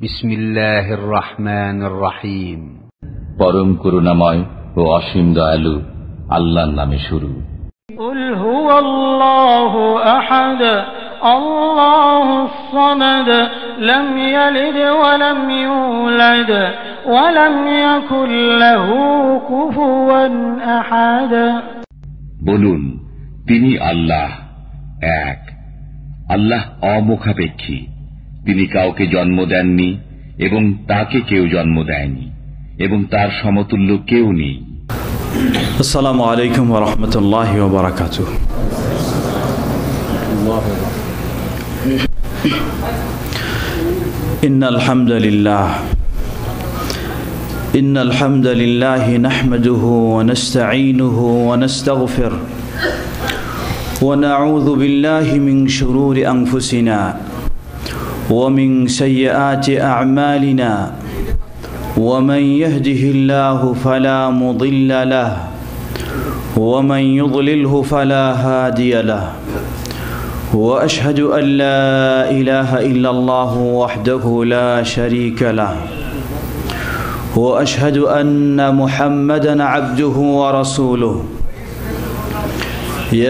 বিসমিল্লাহির রহমানির রহিম। পরম করুণাময় ও অসীম দয়ালু আল্লাহর নামে শুরু। কুল হুয়াল্লাহু আহাদ আল্লাহুস সামাদ লাম ইয়ালিদ ওয়া লাম ইউলাদ ওয়া লাম ইয়াকুল লাহু কুফুওয়ান আহাদ। বলুন, তিনি আল্লাহ এক, আল্লাহ অমুখাপেক্ষী, তিনি কাউকে জন্ম দেননি এবং তাকে কেউ জন্ম দেয়নি এবং তার সমতুল্য কেউ নেই। আসসালামু আলাইকুম ওয়া রাহমাতুল্লাহি ওয়া বারাকাতুহু। ইন্নাল হামদালিল্লাহি নাহমাদুহু ওয়া নাস্তাঈনুহু ওয়া নাস্তাগফিরুহ ওয়া নাউযু বিল্লাহি মিন শুরুরি আনফুসিনা ومن سيئات أعمالنا ومن يهده الله فلا مضل له ومن يضلله فلا هادي له وأشهد أن لا إله إلا الله وحده لا شريك له وأشهد أن محمدا عبده ورسوله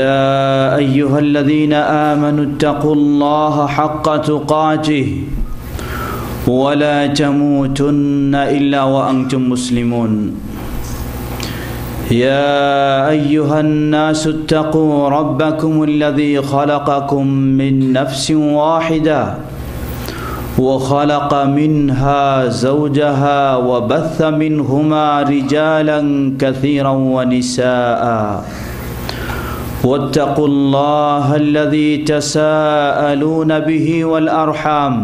يا أيها الذين آمنوا اتقوا الله حق تقاته ولا تموتن إلا وأنتم مسلمون يا أيها الناس اتقوا ربكم الذي خلقكم من نفس واحدة وخلق منها زوجها وبث منهما رجالا كثيرا ونساء واتقوا الله الذي تساءلون به والأرحام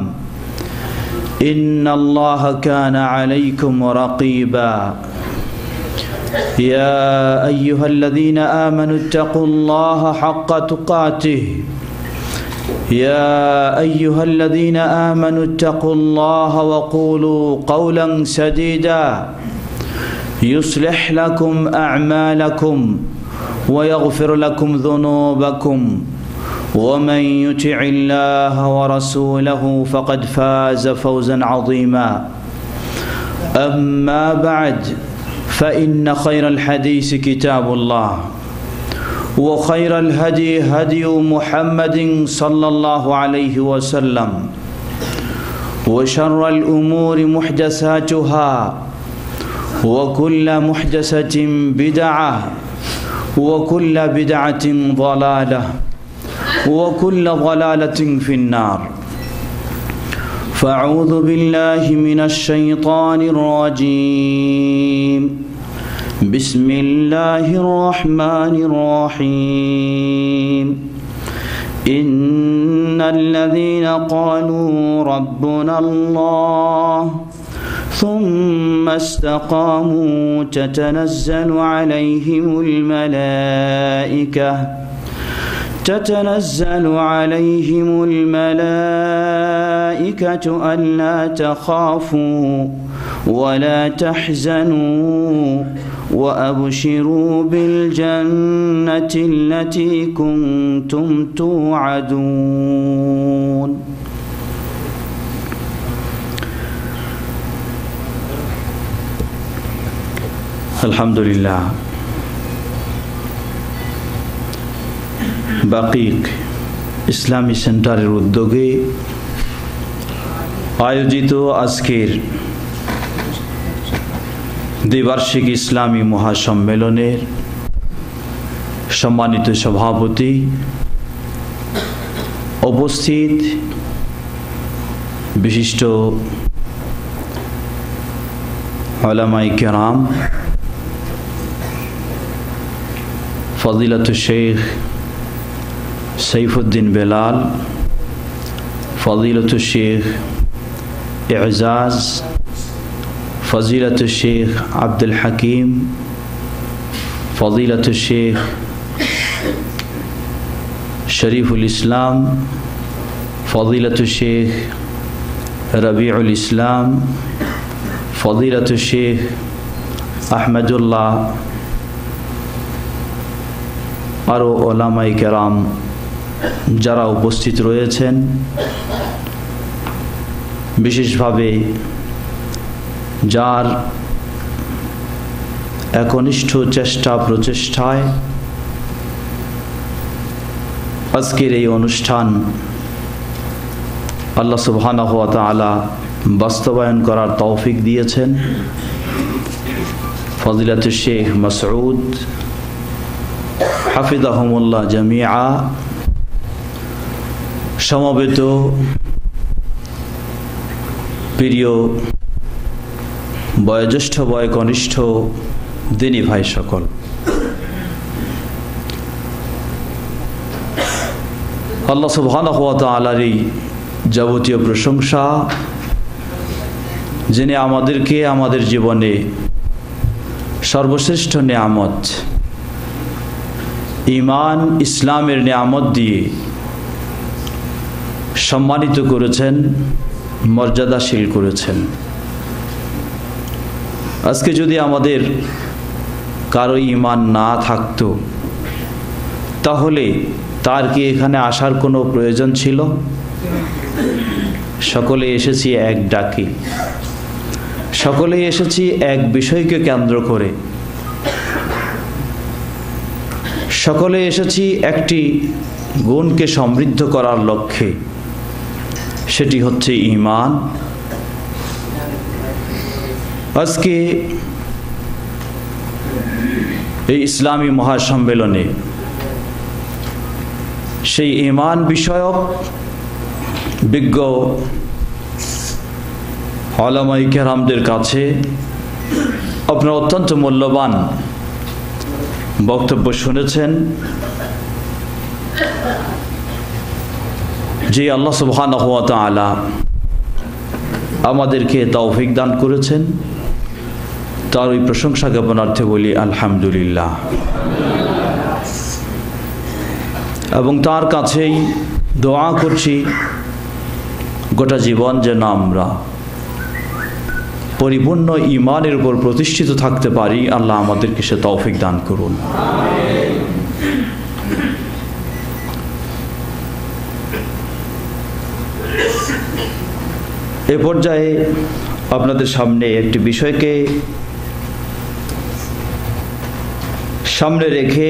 إن الله كان عليكم رقيبا يا أيها الذين آمنوا اتقوا الله حق تقاته يا أيها الذين آمنوا اتقوا الله وقولوا قولا سديدا يصلح لكم أعمالكم ويغفر لكم ذنوبكم ومن يطع الله ورسوله فقد فاز فوزا عظيما أما بعد فإن خير الحديث كتاب الله وخير الهدي هدي محمد صلى الله عليه وسلم وشر الأمور محدثاتها وكل محدثة بدعة وكل بدعة ضلالة وكل ضلالة في النار فأعوذ بالله من الشيطان الرجيم بسم الله الرحمن الرحيم إن الذين قالوا ربنا الله ثم استقاموا تتنزل عليهم الملائكة ألا تخافوا ولا تحزنوا وأبشروا بالجنة التي كنتم توعدون আলহামদুলিল্লাহ। বাকিক ইসলামী সেন্টারের উদ্যোগে আয়োজিত আজকের দ্বিবার্ষিক ইসলামী মহাসম্মেলনের সম্মানিত সভাপতি, উপস্থিত বিশিষ্ট উলামায়ে কেরাম, ফজিলাতুল শেখ সৈফুদ্দিন বেলাল, ফজিলাতুল শেখ এজাজ, ফজিলাতুল শেখ আব্দুল হাকিম, ফজিলাতুল শেখ শরীফুল ইসলাম, ফজিলাতুল শেখ রবিউল ইসলাম, ফজিলাতুল শেখ আহমদুল্লাহ, আরও ওলামায়ে কেরাম যারা উপস্থিত রয়েছেন, বিশেষভাবে যার একনিষ্ঠ চেষ্টা প্রচেষ্টায় আজকের এই অনুষ্ঠান আল্লাহ সুবহানাহু ওয়া তাআলা বাস্তবায়ন করার তৌফিক দিয়েছেন। ফজিলাতুল শেখ মাসউদ হাফিজাহুমুল্লাহ জামিআ সমবেত প্রিয় বয়োজ্যেষ্ঠ বয়কনিষ্ঠ দিনী ভাই সকল, আল্লাহ সুবহানাহু ওয়া তাআলার এই যাবতীয় প্রশংসা, যিনি আমাদেরকে আমাদের জীবনে সর্বশ্রেষ্ঠ নিয়ামত ঈমান ইসলামের নিয়ামত দিয়ে সম্মানিত করেছেন, মর্যাদাশীল করেছেন। আজকে যদি আমাদের কারো ঈমান না থাকতো তাহলে তার কি এখানে আসার কোনো প্রয়োজন ছিল? সকলে এসেছি এক ডাকে, সকলে এসেছি এক বিষয়কে কেন্দ্র করে, সকলে এসেছি একটি গুণকে সমৃদ্ধ করার লক্ষ্যে, সেটি হচ্ছে ঈমান। আজকে এই ইসলামী মহাসম্মেলনে সেই ঈমান বিষয়ক বিজ্ঞ উলামায়ে কেরামদের কাছে আপনারা অত্যন্ত মূল্যবান বক্তব্য শুনেছেন। যে আল্লাহ সুবহানাহু ওয়া তাআলা আমাদেরকে তৌফিক দান করেছেন, তার ওই প্রশংসা জ্ঞাপনার্থে বলি আলহামদুলিল্লাহ, এবং তার কাছেই দোয়া করছি গোটা জীবন যেন আমরা পরিপূর্ণ ঈমানের উপর প্রতিষ্ঠিত থাকতে পারি। আল্লাহ আমাদেরকে সে তৌফিক দান করুন। এ পর্যায়ে আপনাদের সামনে একটি বিষয়কে সামনে রেখে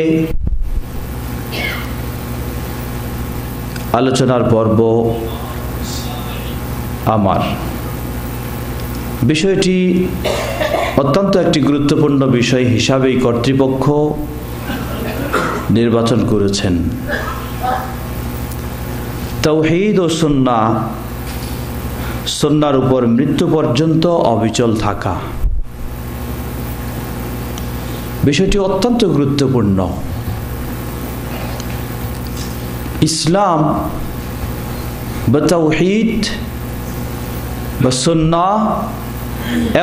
আলোচনার পর্ব আমার। বিষয়টি অত্যন্ত একটি গুরুত্বপূর্ণ বিষয় হিসাবেই কর্তৃপক্ষ নির্বাচন করেছেন। তাওহীদ ও সুন্নাহ, সুন্নাহর উপর মৃত্যু পর্যন্ত অবিচল থাকা, বিষয়টি অত্যন্ত গুরুত্বপূর্ণ। ইসলাম বা তাওহীদ বা সুন্নাহ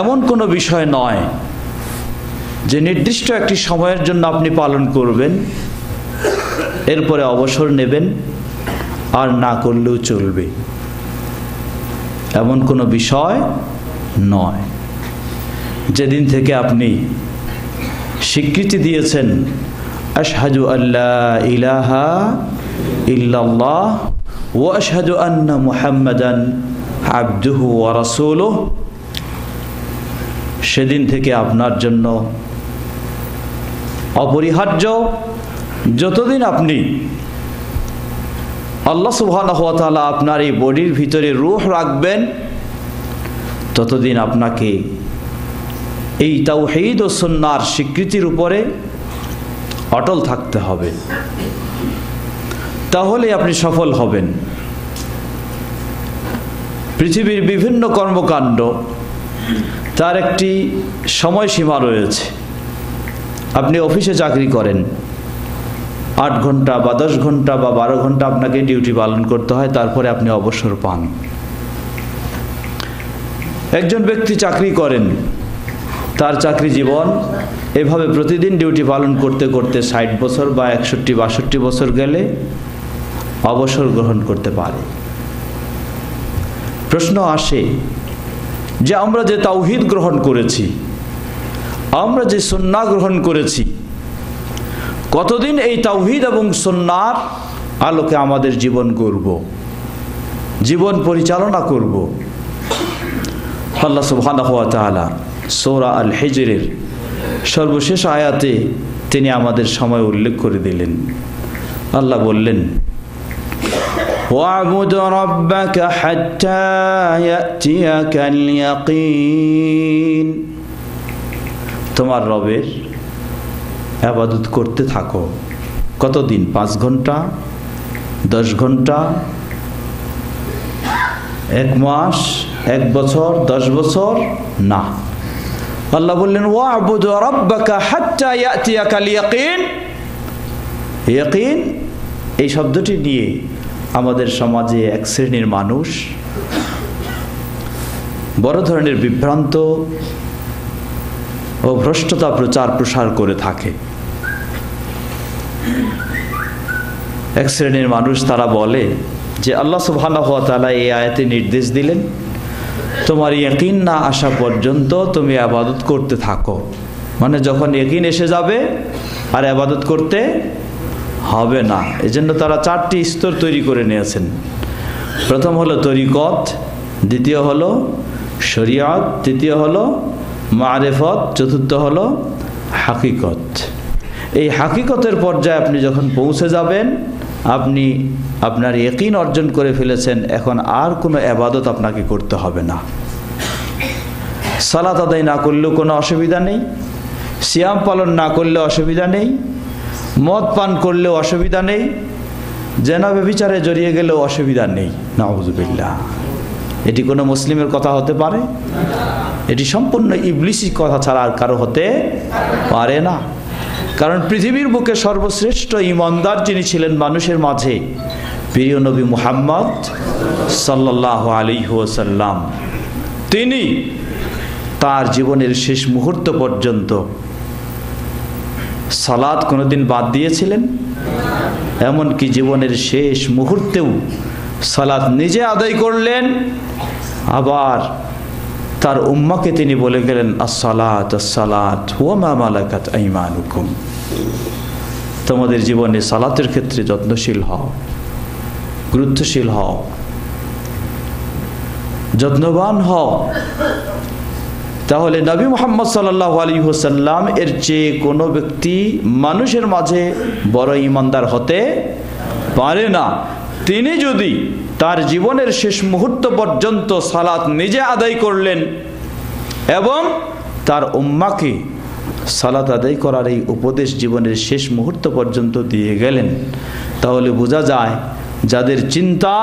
এমন কোনো বিষয় নয় যে নির্দিষ্ট একটি সময়ের জন্য আপনি পালন করবেন, এরপরে অবসর নেবেন, আর না করলেও চলবে, এমন কোনো বিষয় নয়। যেদিন থেকে আপনি স্বীকৃতি দিয়েছেন আশহাদু আল্লা ইলাহা ইল্লাল্লাহ ওয়া আশহাদু আন্না মুহাম্মাদান আবদুহু ওয়া রাসূলুহু, সেদিন থেকে আপনার জন্য অপরিহার্য, যতদিন আপনি আল্লাহ সুবহানাহু ওয়া তাআলা আপনার এই বডির ভিতরে রূহ রাখবেন, ততদিন আপনাকে এই তাওহীদ ও সুন্নাহর স্বীকৃতির উপরে অটল থাকতে হবে, তাহলে আপনি সফল হবেন। পৃথিবীর বিভিন্ন কর্মকাণ্ড তার একটি সময়সীমা রয়েছে। আপনি অফিসে চাকরি করেন, 8 ঘন্টা বা 10 ঘন্টা বা 12 ঘন্টা আপনাকে ডিউটি পালন করতে হয়, তারপরে আপনি অবসর পান। একজন ব্যক্তি চাকরি করেন, তার চাকরি জীবন এভাবে প্রতিদিন ডিউটি পালন করতে করতে 60 বছর বা 61-62 বছর গেলে অবসর গ্রহণ করতে পারে। প্রশ্ন আসে যে আমরা যে তাওহীদ গ্রহণ করেছি, আমরা যে সুন্নাহ গ্রহণ করেছি, কতদিন এই তাওহীদ এবং সুন্নাহর আলোকে আমাদের জীবন গড়ব, জীবন পরিচালনা করব, আল্লাহ সুবহানাহু ওয়া তাআলা সূরা আল হিজরের সর্বশেষ আয়াতে তিনি আমাদের সময় উল্লেখ করে দিলেন। আল্লাহ বললেন, ওয়া'বুদ রাব্বাকা হাত্তা ইয়াতিয়াকাল ইয়াকিন, তোমার রবের ইবাদত করতে থাকো। কতদিন? 5 ঘন্টা, 10 ঘন্টা, 1 মাস, 1 বছর, 10 বছর না। আল্লাহ বললেন, ওয়া'বুদ রাব্বাকা হাত্তা ইয়াতিয়াকাল ইয়াকিন। ইয়াকিন এই শব্দটি নিয়ে আমাদের সমাজে এক শ্রেণীর মানুষ বড় ধরনের বিভ্রান্ত ও ভ্রষ্টতা প্রচার প্রসার করে থাকে। এক শ্রেণীর মানুষ তারা বলে যে আল্লাহ সুবহানাহু ওয়া তাআলা এই আয়াতে নির্দেশ দিলেন, তোমার ইয়াকিন না আসা পর্যন্ত তুমি ইবাদত করতে থাকো। মানে যখন ইয়াকিন এসে যাবে আর ইবাদত করতে হবে না। এজন্য তারা 4টি স্তর তৈরি করে নিয়েছেন। প্রথম হলো তরিকত, দ্বিতীয় হলো শরিয়ত, তৃতীয় হলো মারিফত, চতুর্থ হলো হাকিকত। এই হাকিকতের পর্যায়ে আপনি যখন পৌঁছে যাবেন, আপনি আপনার ইয়াকিন অর্জন করে ফেলেছেন, এখন আর কোনো ইবাদত আপনাকে করতে হবে না। সালাত আদায় না করলেও কোনো অসুবিধা নেই, সিয়াম পালন না করলে অসুবিধা নেই, মদ পান করলেও অসুবিধা নেই, জেনা ব্যভিচারে জড়িয়ে গেলেও অসুবিধা নেই। নাউযুবিল্লাহ। এটি কোনো মুসলিমের কথা হতে পারে? এটি সম্পূর্ণ ইবলিসি কথা ছাড়া আর কারো হতে পারে না। কারণ পৃথিবীর বুকে সর্বশ্রেষ্ঠ ঈমানদার যিনি ছিলেন মানুষের মাঝে, প্রিয় নবী মুহাম্মদ সাল্লাল্লাহু আলাইহি ওয়াসাল্লাম, তিনি তার জীবনের শেষ মুহূর্ত পর্যন্ত সালাত কোনোদিন বাদ দিয়েছিলেন? এমনকি জীবনের শেষ মুহূর্তেও সালাত নিজে আদায় করলেন। আবার তার উম্মাকে তিনি বলে গেলেন, আসসালাত আসসালাত ওয়া মা মালাকাত আইমানুকুম, তোমাদের জীবনে সালাতের ক্ষেত্রে যত্নশীল হও, গুরুত্বশীল হও, যত্নবান হও। তাহলে নবী মুহাম্মদ সাল্লাল্লাহু আলাইহি ওয়াসাল্লাম এর চেয়ে কোনো ব্যক্তি মানুষের মাঝে বড় ঈমানদার হতে পারে না। তিনি যদি তার জীবনের শেষ মুহূর্ত পর্যন্ত সালাত নিজে আদায় করলেন এবং তার উম্মাকে সালাত আদায় করার এই উপদেশ জীবনের শেষ মুহূর্ত পর্যন্ত দিয়ে গেলেন, তাহলে বোঝা যায় যাদের চিন্তা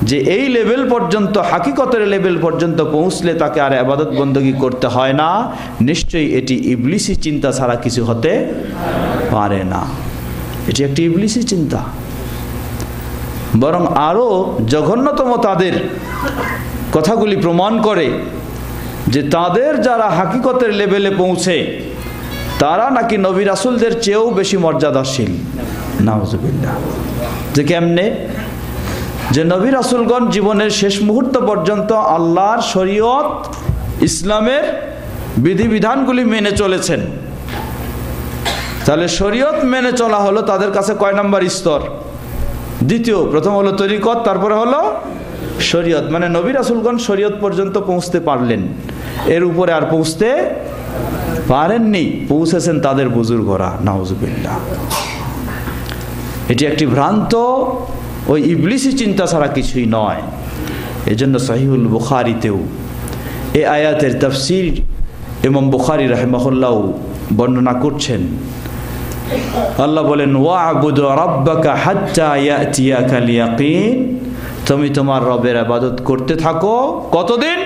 যে এই লেভেল পর্যন্ত, হাকিকতের লেভেল পর্যন্ত পৌঁছলে তাকে আর ইবাদত বندگی করতে হয় না, নিশ্চয়ই এটি ইবলিসি চিন্তা ছাড়া কিছু হতে পারে না। এটি একটি ইবলিসি চিন্তা। বরং আরো জঘন্যতম তাদের কথাগুলি প্রমাণ করে যে তাদের যারা হাকিকতের লেভেলে পৌঁছে তারা নাকি নবী রাসূলদের চেয়েও বেশি মর্যাদাশীল। নাউযুবিল্লাহ। যে কেমনে? যে নবী রাসূলগণ জীবনের শেষ মুহূর্ত পর্যন্ত আল্লাহর শরীয়ত, ইসলামের বিধিবিধানগুলি মেনে চলেছেন। তাহলে শরীয়ত মেনে চলা হলো তাদের কাছে কয় নাম্বার স্তর? দ্বিতীয়। প্রথম হলো তরিকত, তারপরে হলো শরীয়ত। মানে নবী রাসূলগণ শরীয়ত পর্যন্ত পৌঁছতে পারলেন, এর উপরে আর পৌঁছতে পারেননি। পৌঁছেছেন তাদের বুজুর্গরা। নাউযুবিল্লাহ। এটি একটি ভ্রান্ত ওই ইবলিসি চিন্তা ছাড়া কিছুই নয়। এজন্য সহিহুল বুখারীতেও এই আয়াতের তাফসীর ইমাম বুখারী রাহিমাহুল্লাহ বর্ণনা করছেন। আল্লাহ বলেন, ওয়া'বুদ রাব্বাকা হাত্তা ইয়াতিয়াকাল ইয়াকিন, তুমি তোমার রবের ইবাদত করতে থাকো। কতদিন?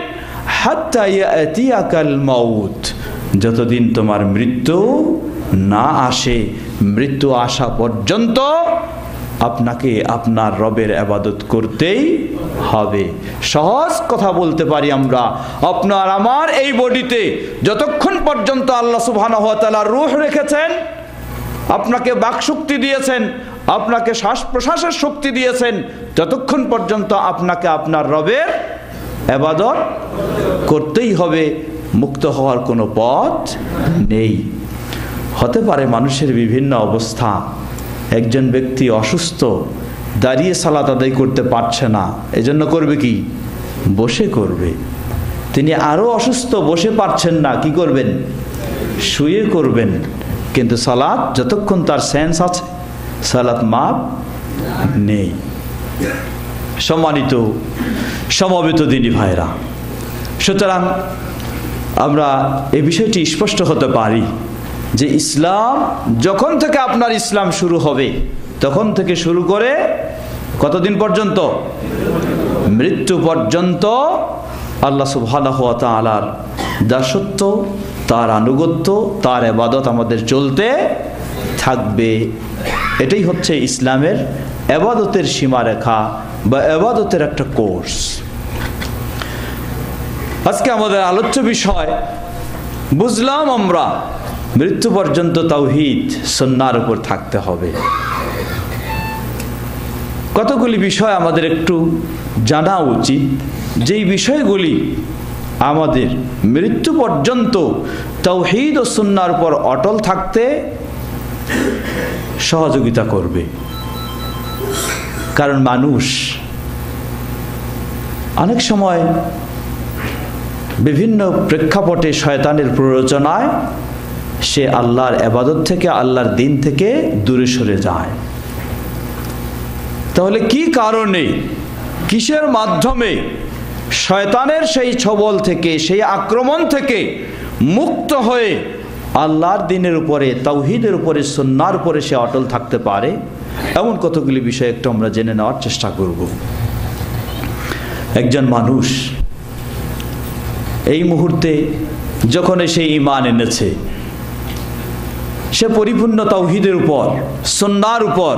হাত্তা ইয়াতিয়াকাল মাউত, যতদিন তোমার মৃত্যু না আসে। মৃত্যু আসা পর্যন্ত আপনাকে আপনার রবের ইবাদত করতেই হবে। সহজ কথা বলতে পারি আমরা, আপনার আমার এই বডিতে যতক্ষণ পর্যন্ত আল্লাহ সুবহানাহু ওয়া তাআলা রূহ রেখেছেন, আপনাকে বাকশক্তি দিয়েছেন, আপনাকে শ্বাস প্রশ্বাসের শক্তি দিয়েছেন, যতক্ষণ পর্যন্ত আপনাকে আপনার রবের ইবাদত করতেই হবে। মুক্ত হওয়ার কোনো পথ নেই। হতে পারে মানুষের বিভিন্ন অবস্থা। একজন ব্যক্তি অসুস্থ, দাঁড়িয়ে সালাত আদায় করতে পারছে না, এজন্য করবে কি? বসে করবে। তিনি আরো অসুস্থ, বসে পারছেন না, কি করবেন? শুয়ে করবেন। কিন্তু সালাত যতক্ষণ তার সেন্স আছে, সালাত মাপ নেই। সম্মানিত সমবেত দিনী ভাইরা, সুতরাং আমরা এই বিষয়টি স্পষ্ট হতে পারি যে ইসলাম যখন থেকে আপনার ইসলাম শুরু হবে, তখন থেকে শুরু করে কতদিন পর্যন্ত? মৃত্যু পর্যন্ত আল্লাহ সুবহানাহু ওয়া তাআলার দাসত্ব, তার আনুগত্য, তার ইবাদত আমাদের চলতে থাকবে। এটাই হচ্ছে ইসলামের ইবাদতের সীমারেখা বা ইবাদতের একটা কোর্স। আজকে আমাদের আলোচ্য বিষয়, বুঝলাম আমরা মৃত্যু পর্যন্ত তাওহীদ সুন্নাহর উপর থাকতে হবে। কতগুলি বিষয় আমাদের একটু জানা উচিত, যেই বিষয়গুলি আমাদের মৃত্যু পর্যন্ত তাওহীদ ও সুন্নাহর উপর অটল থাকতে সহযোগিতা করবে। কারণ মানুষ অনেক সময় বিভিন্ন প্রেক্ষাপটে শয়তানের প্ররোচনায় সে আল্লাহর ইবাদত থেকে, আল্লাহর দ্বীন থেকে দূরে সরে যায়। তাহলে কি কারণে, কিসের মাধ্যমে শয়তানের সেই ছবল থেকে, সেই আক্রমণ থেকে মুক্ত হয়ে আল্লাহর দ্বীনের উপরে, তাওহীদের উপরে, সুন্নাহর উপরে সে অটল থাকতে পারে? এমন কতগুলি বিষয় একটু আমরা জেনে নেওয়ার চেষ্টা করব। একজন মানুষ এই মুহূর্তে যখন সে ঈমান এনেছে, সে পরিপূর্ণ তাওহীদের উপর, সুন্নাহর উপর,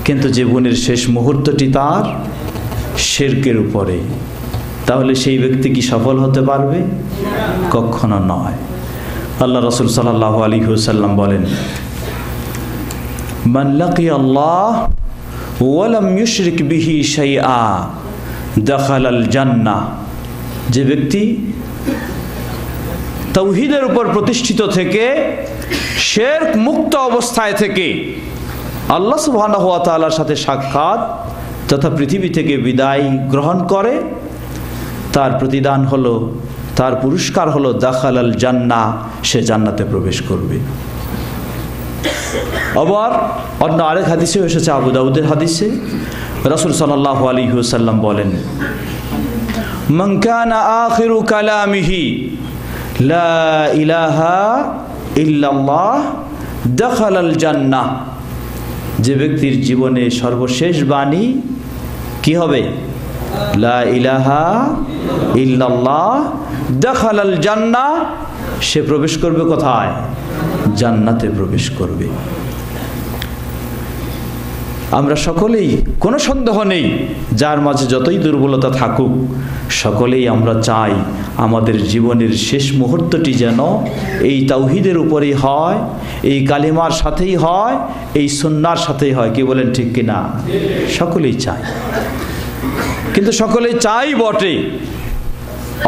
কিন্তু জীবনের শেষ মুহূর্তটি তার শিরকের উপরে, তাহলে সেই ব্যক্তি কি সফল হতে পারবে? কখনো নয়। আল্লাহ রাসূল সাল্লাল্লাহু আলাইহি ওয়াসাল্লাম বলেন, মান লাকিয়াল্লাহ ওয়া লাম ইউশরিক বিহি শাইআ দাখালাল জান্নাহ। যে ব্যক্তি তাওহীদের উপর প্রতিষ্ঠিত থেকে, শিরক মুক্ত অবস্থায় থেকে আল্লাহ সুবহানাহু ওয়া তাআলার সাথে সাক্ষাৎ তথা পৃথিবী থেকে বিদায় গ্রহণ করে, তার প্রতিদান হলো, তার পুরস্কার হলো দাখালাল জান্নাহ, সে জান্নাতে প্রবেশ করবে। আবার অন্য আরেক হাদিসে এসেছে, আবু দাউদের হাদিসে রাসূল সাল্লাল্লাহু আলাইহি ওয়াসাল্লাম বলেন, মান কানা আখিরু কালামিহি লা ইলাহা ইল্লাল্লাহ দাখালাল জান্নাহ। যে ব্যক্তির জীবনে সর্বশেষ বাণী কি হবে? লা ইলাহা ইল্লাল্লাহ দাখালাল জান্নাহ। সে প্রবেশ করবে কোথায়? জান্নাতে প্রবেশ করবে। আমরা সকলেই, কোনো সন্দেহ নেই, যার মাঝে যতই দুর্বলতা থাকুক, সকলেই আমরা চাই আমাদের জীবনের শেষ মুহূর্তটি যেন এই তাওহীদের উপরেই হয়, এই কালিমার সাথেই হয়, এই সুন্নাহর সাথেই হয়। কি বলেন, ঠিক কিনা? সকলেই চাই, কিন্তু সকলেই চাই বটে,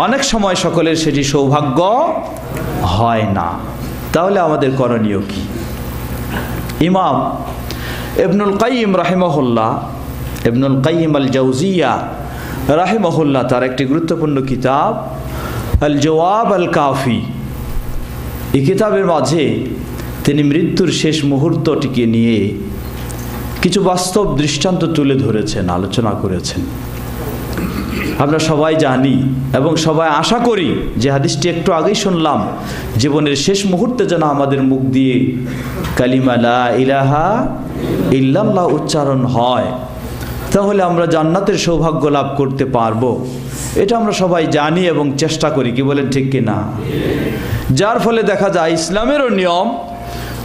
অনেক সময় সকলের সেটি সৌভাগ্য হয় না। তাহলে আমাদের করণীয় কি? ইমাম ইবনুল কাইয়িম রাহিমাহুল্লাহ, ইবনুল কাইয়িম আল জাওজিয়া রাহিমাহুল্লাহ, তার একটি গুরুত্বপূর্ণ কিতাব আল জওয়াব আল কাফি, এই কিতাবের মাঝে তিনি মৃত্যুর শেষ মুহূর্তটিকে নিয়ে কিছু বাস্তব দৃষ্টান্ত তুলে ধরেছেন, আলোচনা করেছেন। আমরা সবাই জানি এবং সবাই আশা করি যে হাদিসটি একটু আগেই শুনলাম, জীবনের শেষ মুহূর্তে যেন আমাদের মুখ দিয়ে কালিমা লা ইলাহা ইল্লাল্লাহ উচ্চারণ হয়, তাহলে আমরা জান্নাতের সৌভাগ্য লাভ করতে পারবো। এটা আমরা সবাই জানি এবং চেষ্টা করি। কি বলেন, ঠিক কিনা? যার ফলে দেখা যায় ইসলামেরও নিয়ম,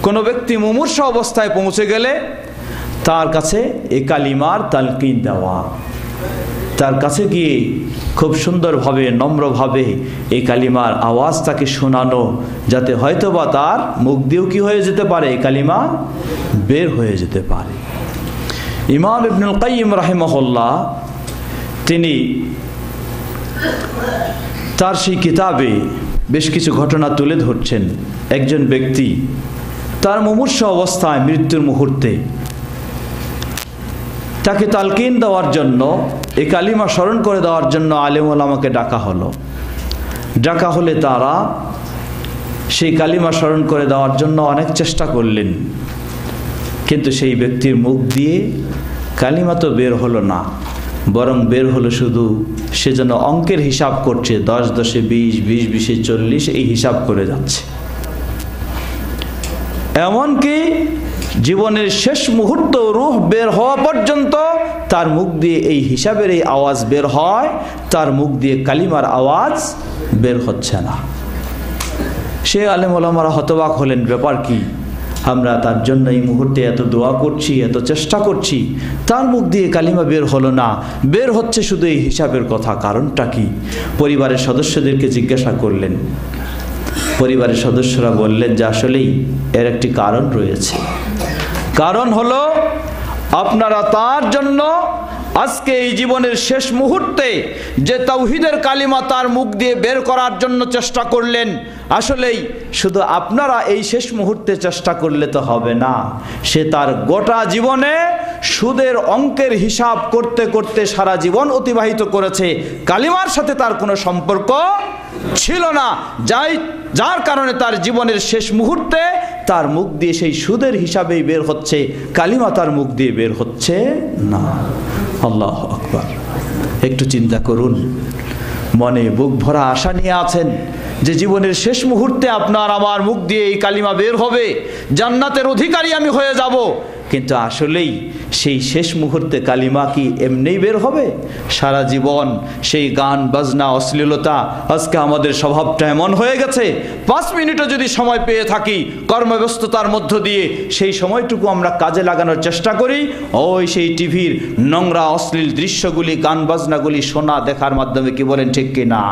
কোনো ব্যক্তি মুমূর্ষু অবস্থায় পৌঁছে গেলে তার কাছে এই কালিমার তালকিন দেওয়া, তার কাছে গিয়ে খুব সুন্দরভাবে, নম্রভাবে এই কালিমার আওয়াজ তাকে শোনানো, যাতে হয়তোবা তার মুখ দিয়েও কি হয়ে যেতে পারে, এই কালিমা বের হয়ে যেতে পারে। ইমাম ইবনুল কাইয়িম রাহিমাহুল্লাহ তিনি তার সেই কিতাবে বেশ কিছু ঘটনা তুলে ধরছেন। একজন ব্যক্তি তার মুমূর্ষু অবস্থায়, মৃত্যুর মুহূর্তে তাকে তালকিন দেওয়ার জন্য, এই কালিমা স্মরণ করে দেওয়ার জন্য আলেম ওলামাকে ডাকা হলো। ডাকা হলে তারা সেই কালিমা স্মরণ করে দেওয়ার জন্য অনেক চেষ্টা করলেন, কিন্তু সেই ব্যক্তির মুখ দিয়ে কালিমা তো বের হলো না, বরং বের হলো শুধু সে যেন অঙ্কের হিসাব করছে, 10 10 20, 20 20 40 এই হিসাব করে যাচ্ছে। এমনকি জীবনের শেষ মুহূর্ত রূহ বের হওয়া পর্যন্ত তার মুখ দিয়ে এই হিসাবের এই আওয়াজ বের হয়, তার মুখ দিয়ে কালিমার আওয়াজ বের হচ্ছে না। সে আলেম ওলামারা হতবাক হলেন, ব্যাপার কি? আমরা তার জন্য এই মুহূর্তে এত দোয়া করছি, এত চেষ্টা করছি, তার মুখ দিয়ে কালিমা বের হলো না, বের হচ্ছে শুধু এই হিসাবের কথা, কারণটা কি? পরিবারের সদস্যদেরকে জিজ্ঞাসা করলেন। পরিবারের সদস্যরা বললেন যে আসলেই এর একটি কারণ রয়েছে। কারণ হলো আপনারা তার জন্য আজকে এই জীবনের শেষ মুহূর্তে যে তাওহীদের কালিমা তার মুখ দিয়ে বের করার জন্য চেষ্টা করলেন, আসলেই শুধু আপনারা এই শেষ মুহূর্তে চেষ্টা করলে তো হবে না, সে তার গোটা জীবনে সুদের অঙ্কের হিসাব করতে করতে সারা জীবন অতিবাহিত করেছে, কালিমার সাথে তার কোনো সম্পর্ক ছিল না, যার কারণে তার জীবনের শেষ মুহূর্তে তার মুখ দিয়ে সেই সুদের হিসাবেই বের হচ্ছে, কালিমা তার মুখ দিয়ে বের হচ্ছে না। আল্লাহু আকবার। একটু চিন্তা করুন, মনে বুক ভরা আশা নিয়ে আছেন যে জীবনের শেষ মুহূর্তে আপনার আমার মুখ দিয়ে এই কালিমা বের হবে, জান্নাতের অধিকারী আমি হয়ে যাব, কিন্তু আসলেই সেই শেষ মুহূর্তে কালিমা কি এমনিই বের হবে? সারা জীবন সেই গান বাজনা অশ্লীলতা, আজকে আমাদের স্বভাবটা এমন হয়ে গেছে 5 মিনিটও যদি সময় পেয়ে থাকি কর্মব্যস্ততার মধ্য দিয়ে, সেই সময়টুকু আমরা কাজে লাগানোর চেষ্টা করি ওই সেই টিভির নোংরা অশ্লীল দৃশ্যগুলি, গান বাজনাগুলি শোনা দেখার মাধ্যমে। কি বলেন, ঠিক কি না?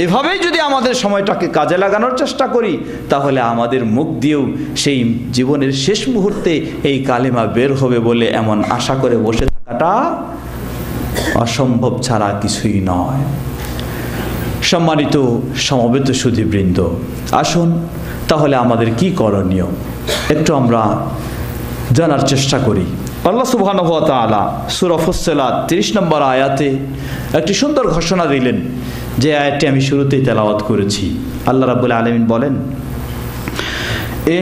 এভাবেই যদি আমাদের সময়টাকে কাজে লাগানোর চেষ্টা করি, তাহলে আমাদের মুখ দিয়েও সেই জীবনের শেষ মুহূর্তে এই কালিমা বের হবে বলে এমন আশা করে বসে থাকাটা অসম্ভব ছাড়া কিছুই নয়। সম্মানিত সমবেত সুধীবৃন্দ, আসুন তাহলে আমাদের কি করণীয় একটু আমরা জানার চেষ্টা করি। আল্লাহ সুবহানাহু ওয়া তাআলা সূরা ফুসসিলাত 30 নম্বর আয়াতে একটি সুন্দর ঘোষণা দিলেন, যে আয়াতটি আমি শুরুতেই তেলাওয়াত করেছি। আল্লাহ রাব্বুল আলামিন বলেন,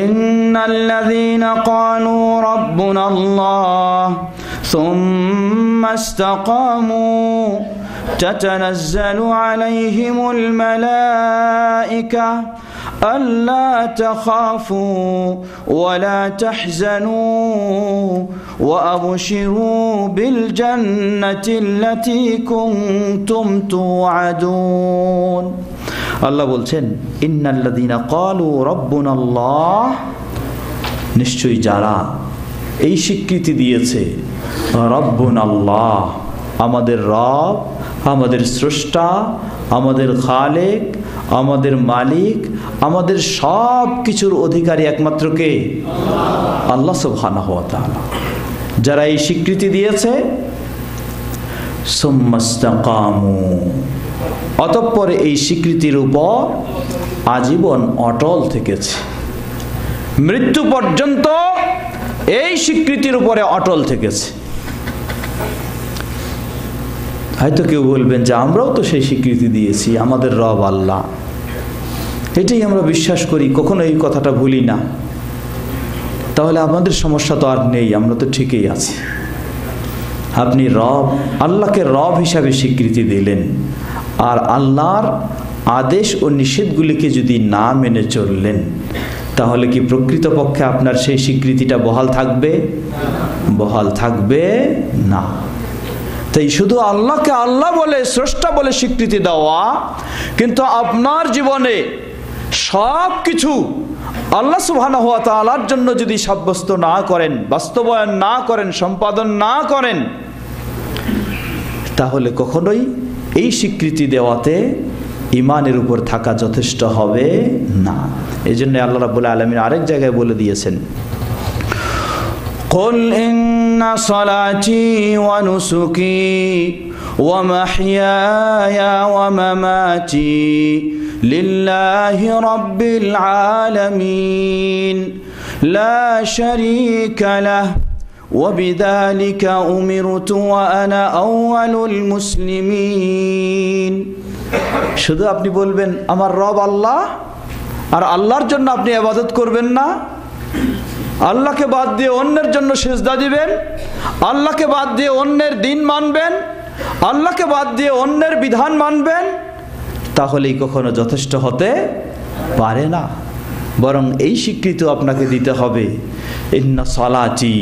ইন্নাল্লাযীনা ক্বালু রাব্বুনাল্লাহ সুম্মা ইসতাকামু তাতানাজ্জালু আলাইহিমুল মালায়েকা ألا تخافوا ولا تحزنوا وأبشروا بالجنة التي كنتم توعدون। আল্লাহ বলছেন, ইন্নাল্লাযীনা ক্বালু রাব্বুনাল্লাহ, নিশ্চয়ই যারা এই স্বীকৃতি দিয়েছে রাব্বুনাল্লাহ, আমাদের রব, আমাদের স্রষ্টা, আমাদের খালেক, আমাদের মালিক, আমাদের সব কিছুর অধিকারী একমাত্র কে? আল্লাহ সুবহানাহু ওয়া তাআলা। যারা এই স্বীকৃতি দিয়েছে, সুম্মাস্তাকামু, অতঃপর এই স্বীকৃতির উপর আজীবন অটল থেকেছে, মৃত্যু পর্যন্ত এই স্বীকৃতির উপরে অটল থেকেছে। হয়তো কেউ বলবেন যে আমরাও তো সেই স্বীকৃতি দিয়েছি, আমাদের রব আল্লাহ, এটাই আমরা বিশ্বাস করি, কখনো এই কথাটা ভুলি না, তাহলে আমাদের সমস্যা তো আর নেই, আমরা তো ঠিকই আছি। আপনি রব, আল্লাহকে রব হিসাবে স্বীকৃতি দিলেন, আর আল্লাহর আদেশ ও নিষেধগুলিকে যদি না মেনে চললেন, তাহলে কি প্রকৃতপক্ষে আপনার সেই স্বীকৃতিটা বহাল থাকবে? বহাল থাকবে না। তাই শুধু আল্লাহকে আল্লাহ বলে, স্রষ্টা বলে স্বীকৃতি দেওয়া, কিন্তু আপনার জীবনে সব কিছু আল্লাহ সুবহানাহু ওয়া তাআলার জন্য যদি সাব্যস্ত না করেন, বাস্তবায়ন না করেন, সম্পাদন না করেন, তাহলে কখনোই এই স্বীকৃতি দেওয়াতে ঈমানের উপর থাকা যথেষ্ট হবে না। এই জন্য আল্লাহ রাব্বুল আলামিন আরেক জায়গায় বলে দিয়েছেন, কুল ইন্না সালাতি ওয়া নুসুকি ওয়া মাহইয়ায়া ওয়া মামাতি লিল্লাহি রাব্বিল আলামিন লা শারীকা লাহু ওয়া বিযালিকা উমিরতু ওয়া আনা আউয়ালুল মুসলিমিন। শুধু আপনি বলবেন আমার রব আল্লাহ, আর আল্লাহর জন্য আপনি ইবাদত করবেন না, আল্লাহকে বাদ দিয়ে অন্যের জন্য সিজদা দিবেন, আল্লাহকে বাদ দিয়ে অন্যের দিন মানবেন, আল্লাহকে বাদ দিয়ে অন্যের বিধান মানবেন, তাহলেই কখনো যথেষ্ট হতে পারে না। বরং এই স্বীকৃতি আপনাকে দিতে হবে, ইন্না সালাতি,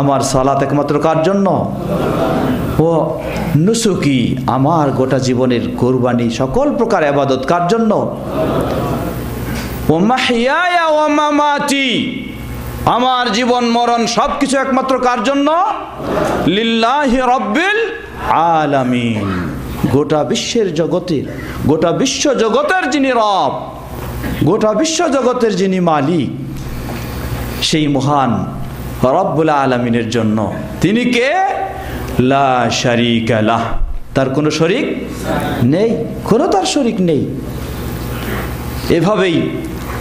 আমার সালাত একমাত্র কার জন্য, ও নুসুকি, আমার গোটা জীবনের কুরবানি সকল প্রকার ইবাদত কার জন্য, ও মাহইয়ায়া ওয়া মামাতি, আমার জীবন মরণ সবকিছু একমাত্র কার জন্য, লিল্লাহি রাব্বিল আলামিন, গোটা বিশ্বের জগতের, গোটা বিশ্ব জগতের যিনি রব, গোটা বিশ্ব জগতের যিনি মালিক, সেই মহান রব্বুল আলামিনের জন্য। তিনি কে? লা শারীকা লাহ, তার কোনো শরীক নেই, কোনো তার শরীক নেই। এভাবেই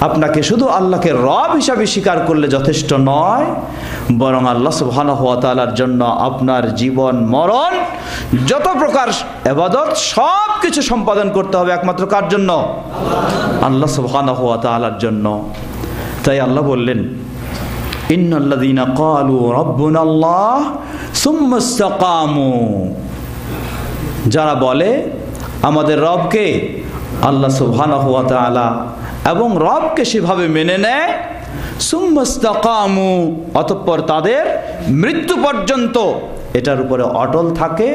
আপনাকে শুধু আল্লাহকে রব হিসাবে স্বীকার করলে যথেষ্ট নয়, বরং আল্লাহ সুবহানাহু ওয়া তাআলার জন্য আপনার জীবন মরণ যত প্রকার ইবাদত সব কিছু সম্পাদন করতে হবে একমাত্র কার জন্য, আল্লাহ সুবহানাহু ওয়া তাআলার জন্য। তাই আল্লাহ বললেন, ইন্নাল্লাযীনা ক্বালু রাব্বুনাল্লাহ সুম্মা ইসতাকামু, যারা বলে আমাদের রবকে আল্লাহ সুবহানাহু ওয়া তাআলা এবং রবকে সেভাবে মেনে নেয়, সুম্মা ইসতাকামু, অতঃপর তাদের মৃত্যু পর্যন্ত এটার উপরে অটল থাকে,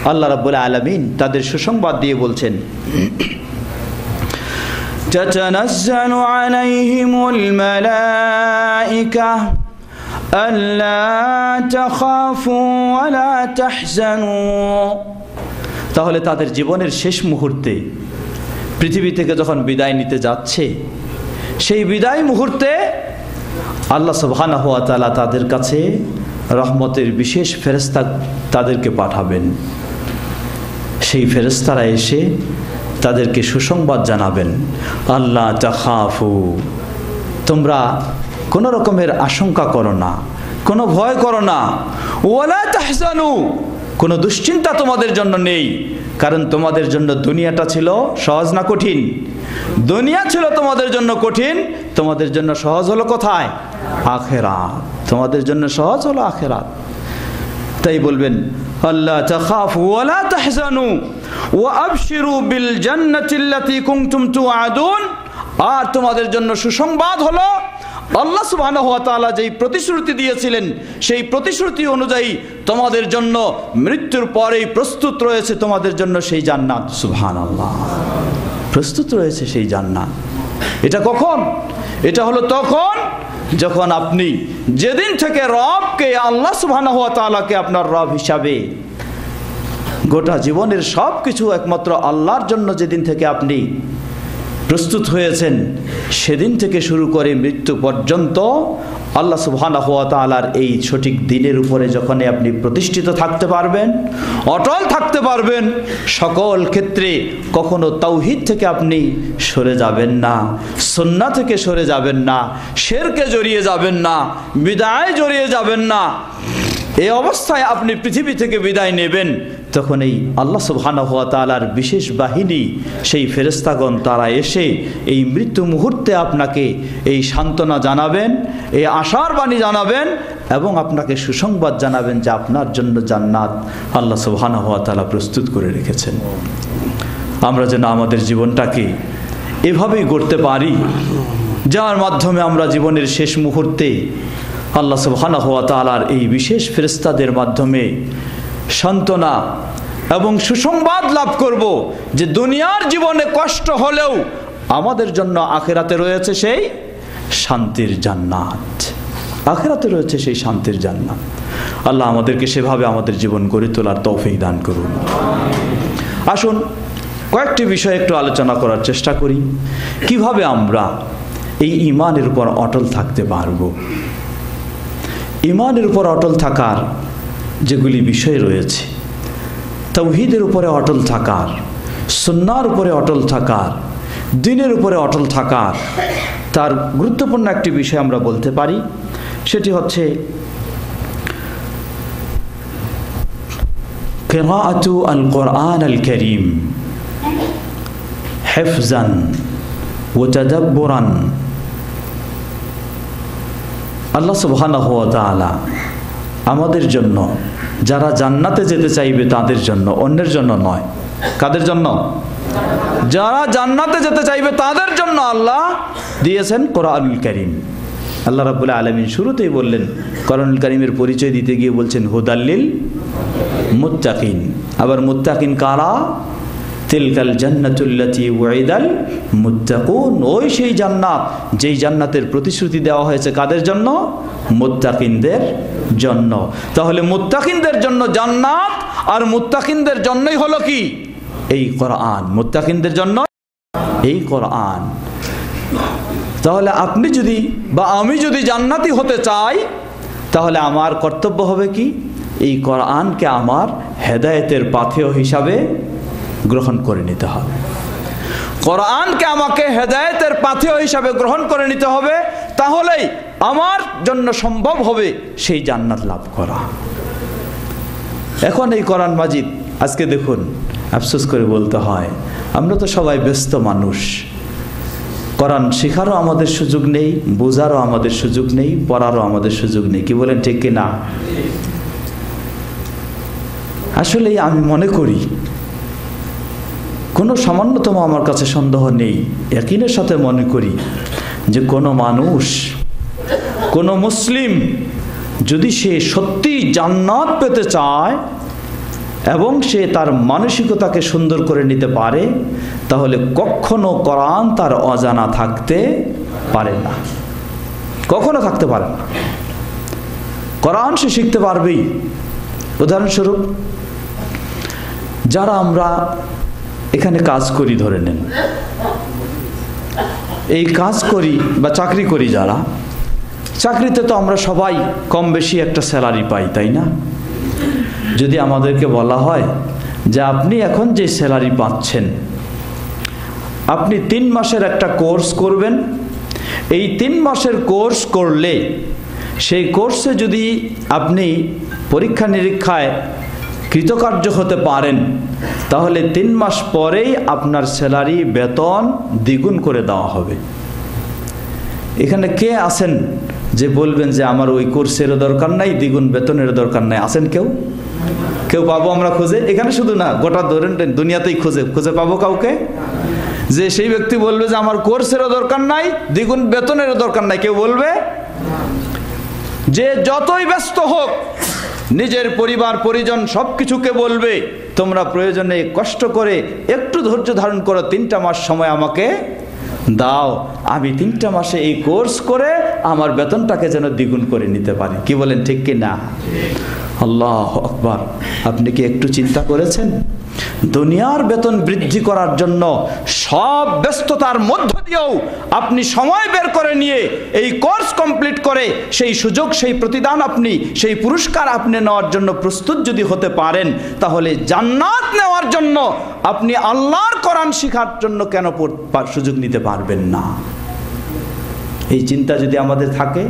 আল্লাহ রাব্বুল আলামিন তাদের সুসংবাদ দিয়ে বলছেন, তাতানাজ্জালু আলাইহিমুল মালাইকা আল্লা তাখাফু ওয়া লা তাহজানু। তাহলে তাদের জীবনের শেষ মুহূর্তে পৃথিবী থেকে যখন বিদায় নিতে যাচ্ছে, সেই বিদায় মুহূর্তে আল্লাহ সুবহানাহু ওয়া তাআলা তাদের কাছে রহমতের বিশেষ ফেরেশতা তাদেরকে পাঠাবেন। সেই ফেরেশতারা এসে তাদেরকে সুসংবাদ জানাবেন, আল্লাহ তাখাফু, তোমরা কোনো রকমের আশঙ্কা করো না, কোনো ভয় করো না, ওয়ালা তাহজানু, কোনো দুশ্চিন্তা তোমাদের জন্য নেই, কারণ তোমাদের জন্য দুনিয়াটা ছিল সহজ না কঠিন? দুনিয়া ছিল তোমাদের জন্য কঠিন, তোমাদের জন্য সহজ হলো কোথায়? আখিরাত। তোমাদের জন্য সহজ হলো আখিরাত। তাই বলবেন, আল্লাহ তাখাফু ওয়ালা তাহজানু ওয়া আবশিরু বিল জান্নাতিল্লাতী কুনতুম তুআদুন, আর তোমাদের জন্য সুসংবাদ হলো আল্লাহ সুবহানাহু ওয়া তাআলা যেই প্রতিশ্রুতি দিয়েছিলেন, সেই প্রতিশ্রুতি অনুযায়ী তোমাদের জন্য মৃত্যুর পরেই প্রস্তুত রয়েছে তোমাদের জন্য সেই জান্নাত। সুবহানাল্লাহ, প্রস্তুত রয়েছে সেই জান্নাত। এটা কখন? এটা হলো তখন যখন আপনি যেদিন থেকে রবকে, আল্লাহ সুবহানাহু ওয়া তাআলাকে আপনার রব হিসাবে গোটা জীবনের সব কিছু একমাত্র আল্লাহর জন্য যেদিন থেকে আপনি প্রস্তুত হয়েছেন, সেদিন থেকে শুরু করে মৃত্যু পর্যন্ত আল্লাহ সুবহানাহু ওয়া তাআলার এই সঠিক দিনের উপরে যখন আপনি প্রতিষ্ঠিত থাকতে পারবেন, অটল থাকতে পারবেন, সকল ক্ষেত্রে কখনো তাওহীদ থেকে আপনি সরে যাবেন না, সুন্নাহ থেকে সরে যাবেন না, শিরকে জড়িয়ে যাবেন না, বিদআয় জড়িয়ে যাবেন না, এই অবস্থায় আপনি পৃথিবী থেকে বিদায় নেবেন, তখন এই আল্লাহ সুবহানাহু ওয়া তাআলার বিশেষ বাহিনী, সেই ফেরেশতাগণ, তারা এসে এই মৃত্যু মুহূর্তে আপনাকে এই সান্ত্বনা জানাবেন, এই আশার বাণী জানাবেন এবং আপনাকে সুসংবাদ জানাবেন যে আপনার জন্য জান্নাত আল্লাহ সুবহানাহু ওয়া তাআলা প্রস্তুত করে রেখেছেন। আমরা যেন আমাদের জীবনটাকে এভাবেই গড়তে পারি, যার মাধ্যমে আমরা জীবনের শেষ মুহূর্তে আল্লাহ সুবহানাহু ওয়া তাআলার এই বিশেষ ফেরেশতাদের মাধ্যমে সান্ত্বনা এবং সুসংবাদ লাভ করব যে দুনিয়ার জীবনে কষ্ট হলেও আমাদের জন্য আখিরাতে রয়েছে সেই শান্তির জান্নাত, আখিরাতে রয়েছে সেই শান্তির জান্নাত। আল্লাহ আমাদেরকে সেভাবে আমাদের জীবন গড়ে তোলার তৌফিক দান করুন। আসুন কয়েকটি বিষয় একটু আলোচনা করার চেষ্টা করি, কিভাবে আমরা এই ঈমানের উপর অটল থাকতে পারব। ঈমানের উপর অটল থাকার যেগুলি বিষয় রয়েছে, তাওহীদের উপরে অটল থাকার, সুন্নাহর উপরে অটল থাকার, দ্বীনের উপরে অটল থাকার, তার গুরুত্বপূর্ণ একটি বিষয় আমরা বলতে পারি, সেটি হচ্ছে কিরাআতু আল কোরআন আল কারীম, হিফজান ওয়া তাদাব্বুরান। আল্লাহ সুবহানাহু ওয়া তাআলা আমাদের জন্য, যারা জান্নাতে যেতে চাইবে তাদের জন্য, অন্যের জন্য নয়। কাদের জন্য? যারা জান্নাতে যেতে চাইবে তাদের জন্য আল্লাহ দিয়েছেন কোরআনুল কারীম। আল্লাহ রাব্বুল আলামিন শুরুতেই বললেন, কোরআনুল কারীমের পরিচয় দিতে গিয়ে বলছেন হুদাল্লিল মুত্তাকিন। আবার মুত্তাকিন কারা? তিলকাল জান্নাতুল্লাতী ওয়াইদাল মুত্তাকুন। ওই সেই জান্নাত যেই জান্নাতের প্রতিশ্রুতি দেওয়া হয়েছে কাদের জন্য? মুত্তাকিনদের জন্য। তাহলে মুত্তাকিনদের জন্য জান্নাত, আর মুত্তাকিনদের জন্যই হলো কি? এই কোরআন। মুত্তাকিনদের জন্য এই কোরআন। তাহলে আপনি যদি বা আমি যদি জান্নাতি হতে চাই, তাহলে আমার কর্তব্য হবে কি? এই কোরআনকে আমার হেদায়েতের পাথেয় হিসাবে গ্রহণ করে নিতে হবে। কোরআনকে আমাকে হেদায়েতের পাথেয় হিসাবে গ্রহণ করে নিতে হবে, তাহলেই আমার জন্য সম্ভব হবে সেই জান্নাত লাভ করা। এখন এই কোরআন মাজিদ, আজকে দেখুন, আফসোস করে বলতে হয়, আমরা তো সবাই ব্যস্ত মানুষ। কোরআন শেখারও আমাদের সুযোগ নেই, বোঝারও আমাদের সুযোগ নেই, পড়ারও আমাদের সুযোগ নেই। কি বলেন, ঠিক কি না? আসলে আমি মনে করি কোনো সামান্যতম আমার কাছে সন্দেহ নেই, ইয়াকিনের সাথে মনে করি যে কোনো মানুষ, কোনো মুসলিম যদি সে সত্যি জান্নাত পেতে চায় এবং সে তার মানসিকতাকে সুন্দর করে নিতে পারে, তাহলে কখনো কোরআন তার অজানা থাকতে পারে না, কখনো থাকতে পারে না। কোরআন সে শিখতে পারবেই। উদাহরণস্বরূপ, যারা আমরা এখানে কাজ করি, ধরে নেন এই কাজ করি বা চাকরি করি, যারা চাকরিতে তো আমরা সবাই কম বেশি একটা স্যালারি পাই, তাই না? যদি আমাদেরকে বলা হয় যে আপনি এখন যে স্যালারি পাচ্ছেন, আপনি 3 মাসের একটা কোর্স করবেন, এই 3 মাসের কোর্স করলে সেই কোর্সে যদি আপনি পরীক্ষা নিরীক্ষায় কৃতকার্য হতে পারেন, তাহলে 3 মাস পরেই আপনার স্যালারি, বেতন দ্বিগুণ করে দেওয়া হবে। এখানে কে আছেন যে বলবেন যে আমার ওই কোর্সেরও দরকার নাই, দ্বিগুণ বেতনের দরকার নাই? আছেন কেউ? কেউ পাবো আমরা খুঁজে? এখানে শুধু না, গোটা ধরেন দুনিয়াতেই খুঁজে পাবো কাউকে যে সেই ব্যক্তি বলবে যে আমার কোর্সেরও দরকার নাই, দ্বিগুণ বেতনেরও দরকার নাই? কেউ বলবে? যে যতই ব্যস্ত হোক, নিজের পরিবার পরিজন সবকিছুকে বলবে তোমরা প্রয়োজনে কষ্ট করে একটু ধৈর্য ধারণ করো, 3টা মাস সময় আমাকে দাও, আমি 3টা মাসে এই কোর্স করে আমার বেতনটাকে যেন দ্বিগুণ করে নিতে পারি। কি বলেন, ঠিক কি না? আল্লাহু আকবার। আপনি কি একটু চিন্তা করেছেন দুনিয়ার বেতন বৃদ্ধি করার জন্য সব ব্যস্ততার মধ্য দিয়েও আপনি সময় বের করে নিয়ে এই কোর্স কমপ্লিট করে সেই সুযোগ, সেই প্রতিদান, আপনি সেই পুরস্কার আপনি নেওয়ার জন্য প্রস্তুত যদি হতে পারেন, তাহলে জান্নাত নেওয়ার জন্য আপনি আল্লাহর কোরআন শেখার জন্য কেন সুযোগ নিতে পারবেন না? এই চিন্তা যদি আমাদের থাকে,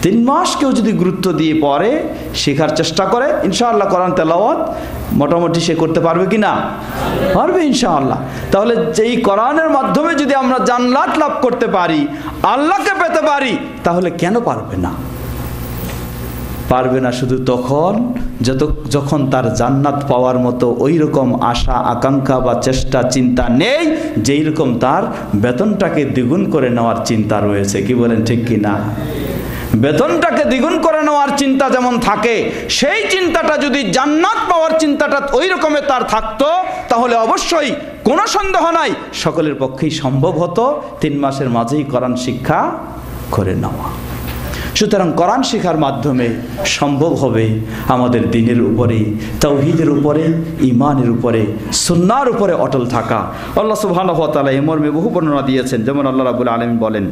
3 মাস কেউ যদি গুরুত্ব দিয়ে পড়ে, শেখার চেষ্টা করে, ইনশাআল্লাহ কোরআন তেলাওয়াত মোটামুটি সে করতে পারবে কি না? পারবে ইনশাআল্লাহ। তাহলে যেই কোরআনের মাধ্যমে যদি আমরা জান্নাত লাভ করতে পারি, আল্লাহকে পেতে পারি, তাহলে কেন পারবে না? পারবে না শুধু তখন যখন তার জান্নাত পাওয়ার মতো ওই রকম আশা আকাঙ্ক্ষা বা চেষ্টা চিন্তা নেই, যেই রকম তার বেতনটাকে দ্বিগুণ করে নেওয়ার চিন্তা রয়েছে। কি বলেন, ঠিক কি না? বেতনটাকে দ্বিগুণ করে নেওয়ার চিন্তা যেমন থাকে, সেই চিন্তাটা যদি জান্নাত পাওয়ার চিন্তাটা ওই রকমের তার থাকতো, তাহলে অবশ্যই কোনো সন্দেহ নাই সকলের পক্ষেই সম্ভব হতো 3 মাসের মাঝেই কোরআন শিক্ষা করে নেওয়া। সুতরাং কোরআন শিক্ষার মাধ্যমে সম্ভব হবে আমাদের দ্বীনের উপরে, তাওহীদের উপরে, ঈমানের উপরে, সুন্নাহর উপরে অটল থাকা। আল্লাহ সুবহানাহু ওয়া তাআলা এই মর্মে বহু বর্ণনা দিয়েছেন। যেমন আল্লাহ রাব্বুল আলামিন বলেন,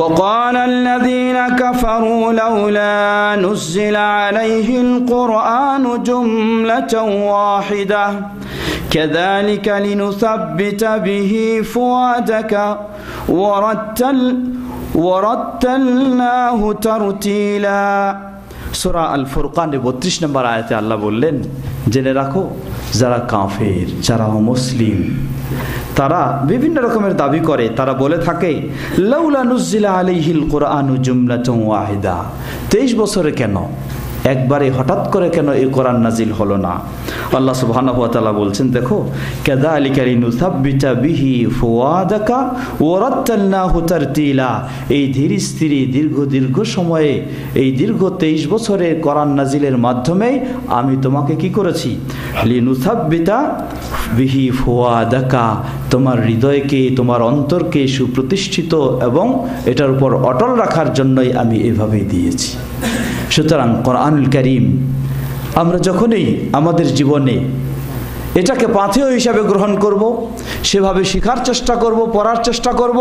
وقال الذين كفروا لولا نزل عليه القرآن جملة واحدة كذلك لنثبت به فؤادك ورتلناه ترتيلا সূরা আল ফুরকানে 32 নম্বর আয়াতে আল্লাহ বললেন, জেনে রাখো যারা কাফের, যারা অমুসলিম, তারা বিভিন্ন রকমের দাবি করে। তারা বলে থাকে লাউলা নুজ্জিলা আলাইহিল কুরআনু জুমলাতুন ওয়াহিদা, 23 বছরে কেন, একবারে হঠাৎ করে কেন এই কোরআন নাজিল হলো না? আল্লাহ সুবহানাহু ওয়া তাআলা বলছেন, দেখো কাযালিকা লিনুসাব্বিতা বিহি ফুয়াদাকা ওয়া রাত্তালনাহু তারতিলা, এই ধীর স্থির দীর্ঘ সময়ে, এই দীর্ঘ 23 বছরের কোরআন নাজিলের মাধ্যমে আমি তোমাকে কি করেছি? লিনুসাব্বিতা বিহি ফুয়াদাকা, তোমার হৃদয়কে, তোমার অন্তরকে সুপ্রতিষ্ঠিত এবং এটার উপর অটল রাখার জন্যই আমি এভাবেই দিয়েছি। সুতরাং কোরআনুল কারীম আমরা যখনই আমাদের জীবনে এটাকে পাথেয় হিসাবে গ্রহণ করব, সেভাবে শেখার চেষ্টা করব, পড়ার চেষ্টা করব,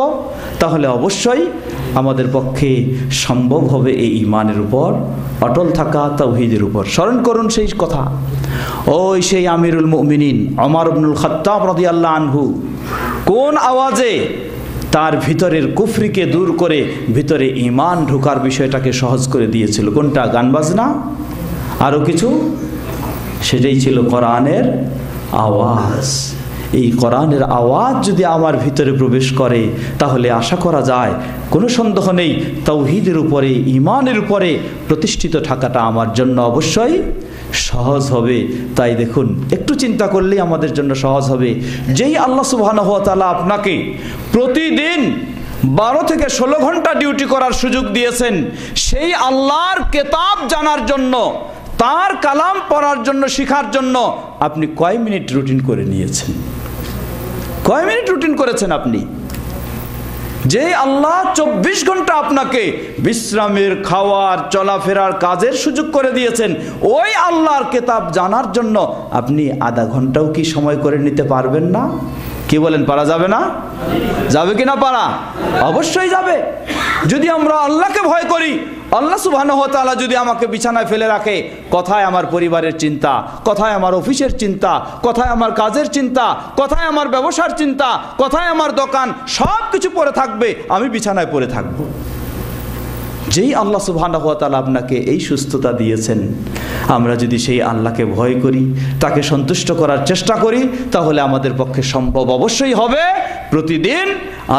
তাহলে অবশ্যই আমাদের পক্ষে সম্ভব হবে এই ঈমানের উপর অটল থাকা, তাওহীদের উপর। স্মরণ করুন সেই কথা, ওই সেই আমিরুল মুমিনিন ওমর ইবনুল খাত্তাব রাদিয়াল্লাহু আনহু কোন আওয়াজে তার ভিতরের কুফরিকে দূর করে ভিতরে ঈমান ঢোকার বিষয়টাকে সহজ করে দিয়েছিল। কোনটা? গান বাজনা, আরও কিছু? সেটাই ছিল কোরআনের আওয়াজ। এই কোরআনের আওয়াজ যদি আমার ভিতরে প্রবেশ করে তাহলে আশা করা যায়, কোনো সন্দেহ নেই, তাওহীদের উপরে, ঈমানের উপরে প্রতিষ্ঠিত থাকাটা আমার জন্য অবশ্যই সহজ হবে। তাই দেখুন, একটু চিন্তা করলেই আমাদের জন্য সহজ হবে। যেই আল্লাহ সুবহানাহু ওয়া তাআলা আপনাকে প্রতিদিন 12 থেকে 16 ঘন্টা ডিউটি করার সুযোগ দিয়েছেন, সেই আল্লাহর কিতাব জানার জন্য, তার কালাম পড়ার জন্য, শিখার জন্য আপনি কয় মিনিট রুটিন করে নিয়েছেন? কয় মিনিট রুটিন করেছেন আপনি? যে আল্লাহ 24 ঘন্টা আপনাকে বিশ্রামের, খাওয়ার, চলাফেরার, কাজের সুযোগ করে দিয়েছেন, ওই আল্লাহর কিতাব জানার জন্য আপনি আধা ঘন্টাও কি সময় করে নিতে পারবেন না? কি বলেন, পারা যাবে না? যাবে কি না পারা? অবশ্যই যাবে। যদি আমরা আল্লাহকে ভয় করি, আল্লাহ সুবহানাহু ওয়া তাআলা যদি আমাকে বিছানায় ফেলে রাখে, কোথায় আমার পরিবারের চিন্তা, কোথায় আমার অফিসের চিন্তা, কোথায় আমার কাজের চিন্তা, কোথায় আমার ব্যবসার চিন্তা, কোথায় আমার দোকান, সব কিছু পড়ে থাকবে, আমি বিছানায় পড়ে থাকবো। যেই আল্লাহ সুবহানাহু ওয়া তাআলা আপনাকে এই সুস্থতা দিয়েছেন, আমরা যদি সেই আল্লাহকে ভয় করি, তাকে সন্তুষ্ট করার চেষ্টা করি, তাহলে আমাদের পক্ষে সম্ভব অবশ্যই হবে। প্রতিদিন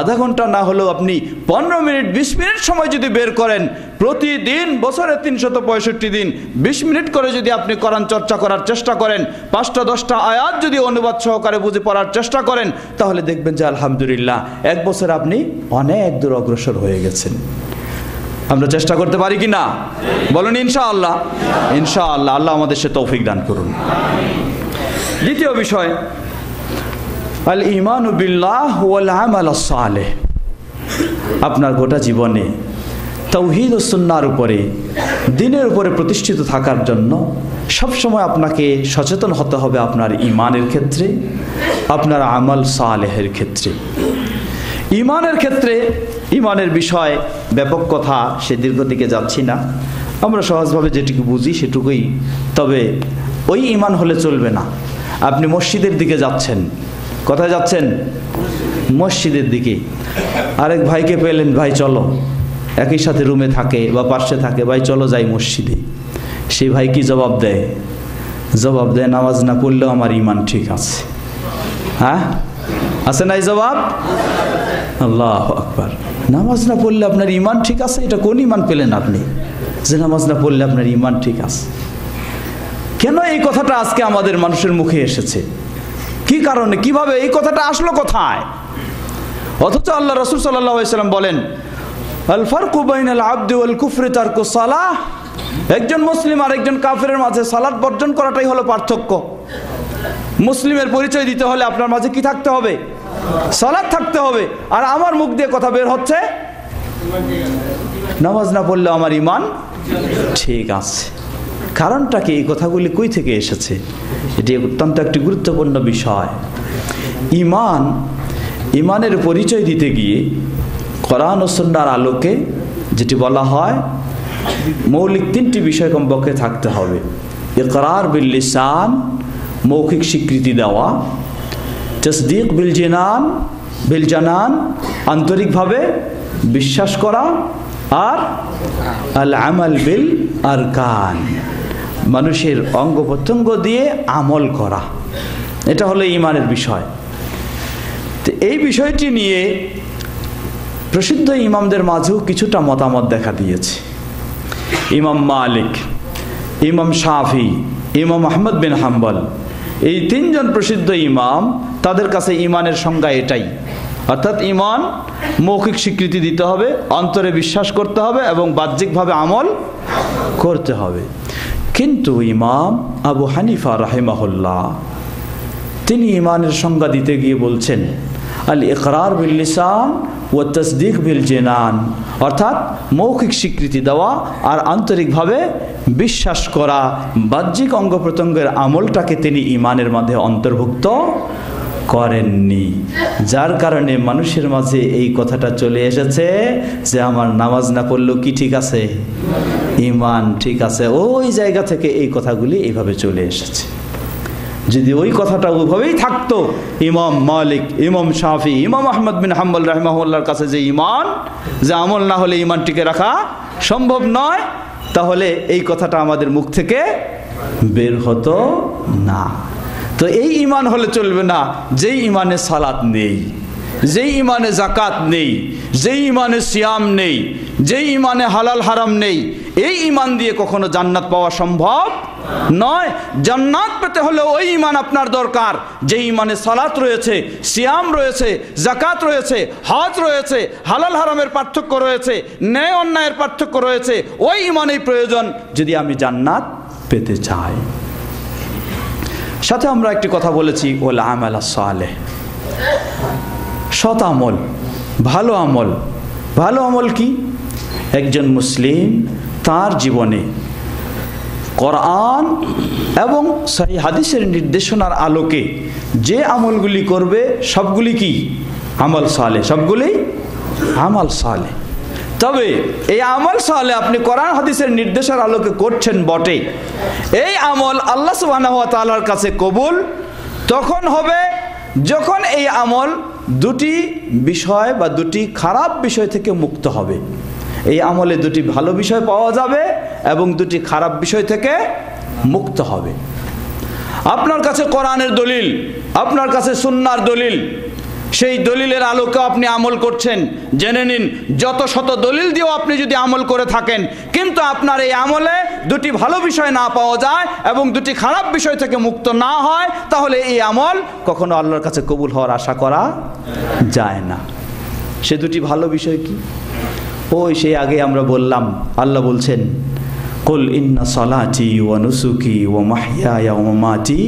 আধা ঘন্টা না হলেও আপনি 15 মিনিট, 20 মিনিট সময় যদি বের করেন, প্রতিদিন বছরে 365 দিন 20 মিনিট করে যদি আপনি কোরআন চর্চা করার চেষ্টা করেন, 5টা 10টা আয়াত যদি অনুবাদ সহকারে বুঝে পড়ার চেষ্টা করেন, তাহলে দেখবেন যে আলহামদুলিল্লাহ 1 বছর আপনি অনেক দূর অগ্রসর হয়ে গেছেন। আমরা চেষ্টা করতে পারি কি না? বলুন ইনশাআল্লাহ। ইনশাআল্লাহ, আল্লাহ আমাদের সে তৌফিক দান করুন। দ্বিতীয় বিষয়, আল ঈমানু বিল্লাহ ওয়াল আমালুস সালেহ। আপনার গোটা জীবনে তাওহীদ ও সুন্নাহর উপরে, দ্বীনের উপরে প্রতিষ্ঠিত থাকার জন্য সবসময় আপনাকে সচেতন হতে হবে আপনার ঈমানের ক্ষেত্রে, আপনার আমল সালেহের ক্ষেত্রে। ঈমানের ক্ষেত্রে, ঈমানের বিষয় ব্যাপক কথা, সে দীর্ঘ দিকে যাচ্ছি না, আমরা সহজভাবে যেটুকু বুঝি সেটুকুই। তবে ওই ঈমান হলে চলবে না। আপনি মসজিদের দিকে যাচ্ছেন, কোথায় যাচ্ছেন? মসজিদের দিকে। আরেক ভাইকে পেলেন, ভাই চলো, একই সাথে রুমে থাকে বা পাশে থাকে, ভাই চলো যাই মসজিদে। সেই ভাই কি জবাব দেয়? জবাব দেয়, নামাজ না পড়লেও আমার ঈমান ঠিক আছে। হ্যাঁ, আছে নাই জবাব? আল্লাহু আকবার। নামাজ না পড়লে আপনার ঈমান ঠিক আছে? এটা কোন ঈমান পেলেন আপনি যে নামাজ না পড়লে আপনার ঈমান ঠিক আছে? কেন এই কথাটা আজকে আমাদের মানুষের মুখে এসেছে? কি কারণে, কিভাবে এই কথাটা আসলো কোথায়? অথচ আল্লাহ রাসূল সাল্লাল্লাহু আলাইহি ওয়াসাল্লাম বলেন, আল ফারকু বাইনাল আবদি ওয়াল কুফরি তারকু সালাহ। একজন মুসলিম আর একজন কাফেরের মাঝে সালাত বর্জন করাটাই হলো পার্থক্য। মুসলিমের পরিচয় দিতে হলে আপনার মাঝে কি থাকতে হবে? সালাত থাকতে হবে। আর আমার মুখ দিয়ে কথা বের হচ্ছে, নামাজ না পড়লে আমার ঈমান ঠিক আছে। কারণটা কি? এই কথাগুলি কই থেকে এসেছে? এটি অত্যন্ত একটি গুরুত্বপূর্ণ বিষয়। ঈমান, ঈমানের পরিচয় দিতে গিয়ে কোরআন ও সুন্নাহর আলোকে যেটি বলা হয়, মৌলিক 3টি বিষয় কমপক্ষে থাকতে হবে। ইকরার বিল লিসান, মৌখিক স্বীকৃতি দেওয়া, তাসদীক বিল জানান, আন্তরিকভাবে বিশ্বাস করা, আর আল আমাল বিল আরকান, মানুষের অঙ্গ প্রত্যঙ্গ দিয়ে আমল করা, এটা হলো ঈমানের বিষয়। তো এই বিষয়টি নিয়ে প্রসিদ্ধ ইমামদের মাঝেও কিছুটা মতামত দেখা দিয়েছে। ইমাম মালিক, ইমাম শাফি, ইমাম আহমদ বিন হাম্বল, এই তিনজন প্রসিদ্ধ ইমাম, তাদের কাছে ঈমানের সংজ্ঞা এটাই, অর্থাৎ ঈমান মৌখিক স্বীকৃতি দিতে হবে, অন্তরে বিশ্বাস করতে হবে এবং বাহ্যিকভাবে আমল করতে হবে। কিন্তু ইমাম আবু হানিফা রাহিমাহুল্লাহ তিনি ঈমানের সংজ্ঞা দিতে গিয়ে বলছেন আল ইকরার বিল লিসান ওয়া তাসদীক বিল জিনান, অর্থাৎ মৌখিক স্বীকৃতি দেওয়া আর আন্তরিকভাবে বিশ্বাস করা, বাহ্যিক অঙ্গ প্রত্যঙ্গের আমলটাকে তিনি ঈমানের মধ্যে অন্তর্ভুক্ত করেননি। যার কারণে মানুষের মাঝে এই কথাটা চলে এসেছে যে আমার নামাজ না পড়লেও কি ঠিক আছে, ঈমান ঠিক আছে। ওই জায়গা থেকে এই কথাগুলি এইভাবে চলে এসেছে। যদি ওই কথাটা ওইভাবেই থাকতো, ইমাম মালিক, ইমাম শাফি, ইমাম আহমদ বিন হাম্বল রাহিমাহুল্লাহর কাছে যে ঈমান, যে আমল না হলে ঈমান টিকে রাখা সম্ভব নয়, তাহলে এই কথাটা আমাদের মুখ থেকে বের হতো না। তো এই ঈমান হলে চলবে না যেই ঈমানে সালাত নেই, যেই ঈমানে যাকাত নেই, যেই ঈমানে সিয়াম নেই, যেই ঈমানে হালাল হারাম নেই। এই ঈমান দিয়ে কখনো জান্নাত পাওয়া সম্ভব নয়। জান্নাত পেতে হলে ওই ঈমান আপনার দরকার, যে ঈমানে সালাত রয়েছে, সিয়াম রয়েছে, যাকাত রয়েছে, হজ রয়েছে, হালাল হারামের পার্থক্য রয়েছে, ন্যায় অন্যায়ের পার্থক্য রয়েছে। ওই ঈমানেই প্রয়োজন যদি আমি জান্নাত পেতে চাই। সাথে আমরা একটি কথা বলেছি, ওল আমাল সালেহ, সৎ আমল, ভালো আমল। ভালো আমল কি? একজন মুসলিম তার জীবনে কোরআন এবং সহিহ হাদিসের নির্দেশনার আলোকে যে আমলগুলি করবে সবগুলি কি আমল সালেহ, সবগুলি আমল সালেহ। তবে এই আমল সালেহ আপনি কোরআন হাদিসের নির্দেশের আলোকে করছেন বটে, এই আমল আল্লাহ সুবহানাহু ওয়া তাআলার কাছে কবুল তখন হবে যখন এই আমল দুটি বিষয় বা দুটি খারাপ বিষয় থেকে মুক্ত হবে। এই আমলে দুটি ভালো বিষয় পাওয়া যাবে এবং দুটি খারাপ বিষয় থেকে মুক্ত হবে। আপনার কাছে কোরআনের দলিল, আপনার কাছে সুন্নাহর দলিল, সেই দলিলের আলোকে আপনি আমল করছেন, জেনে নিন যত শত দলিল দিয়েও আপনি যদি আমল করে থাকেন, কিন্তু আপনার এই আমলে দুটি ভালো বিষয় না পাওয়া যায় এবং দুটি খারাপ বিষয় থেকে মুক্ত না হয়, তাহলে এই আমল কখনো আল্লাহর কাছে কবুল হওয়ার আশা করা যায় না। সে দুটি ভালো বিষয় কি? ওই সেই আগে আমরা বললাম, আল্লাহ বলছেন কুল ইন্না সালাতি ওয়া নুসুকি ওয়া মাহইয়ায়া ওয়া মামাতি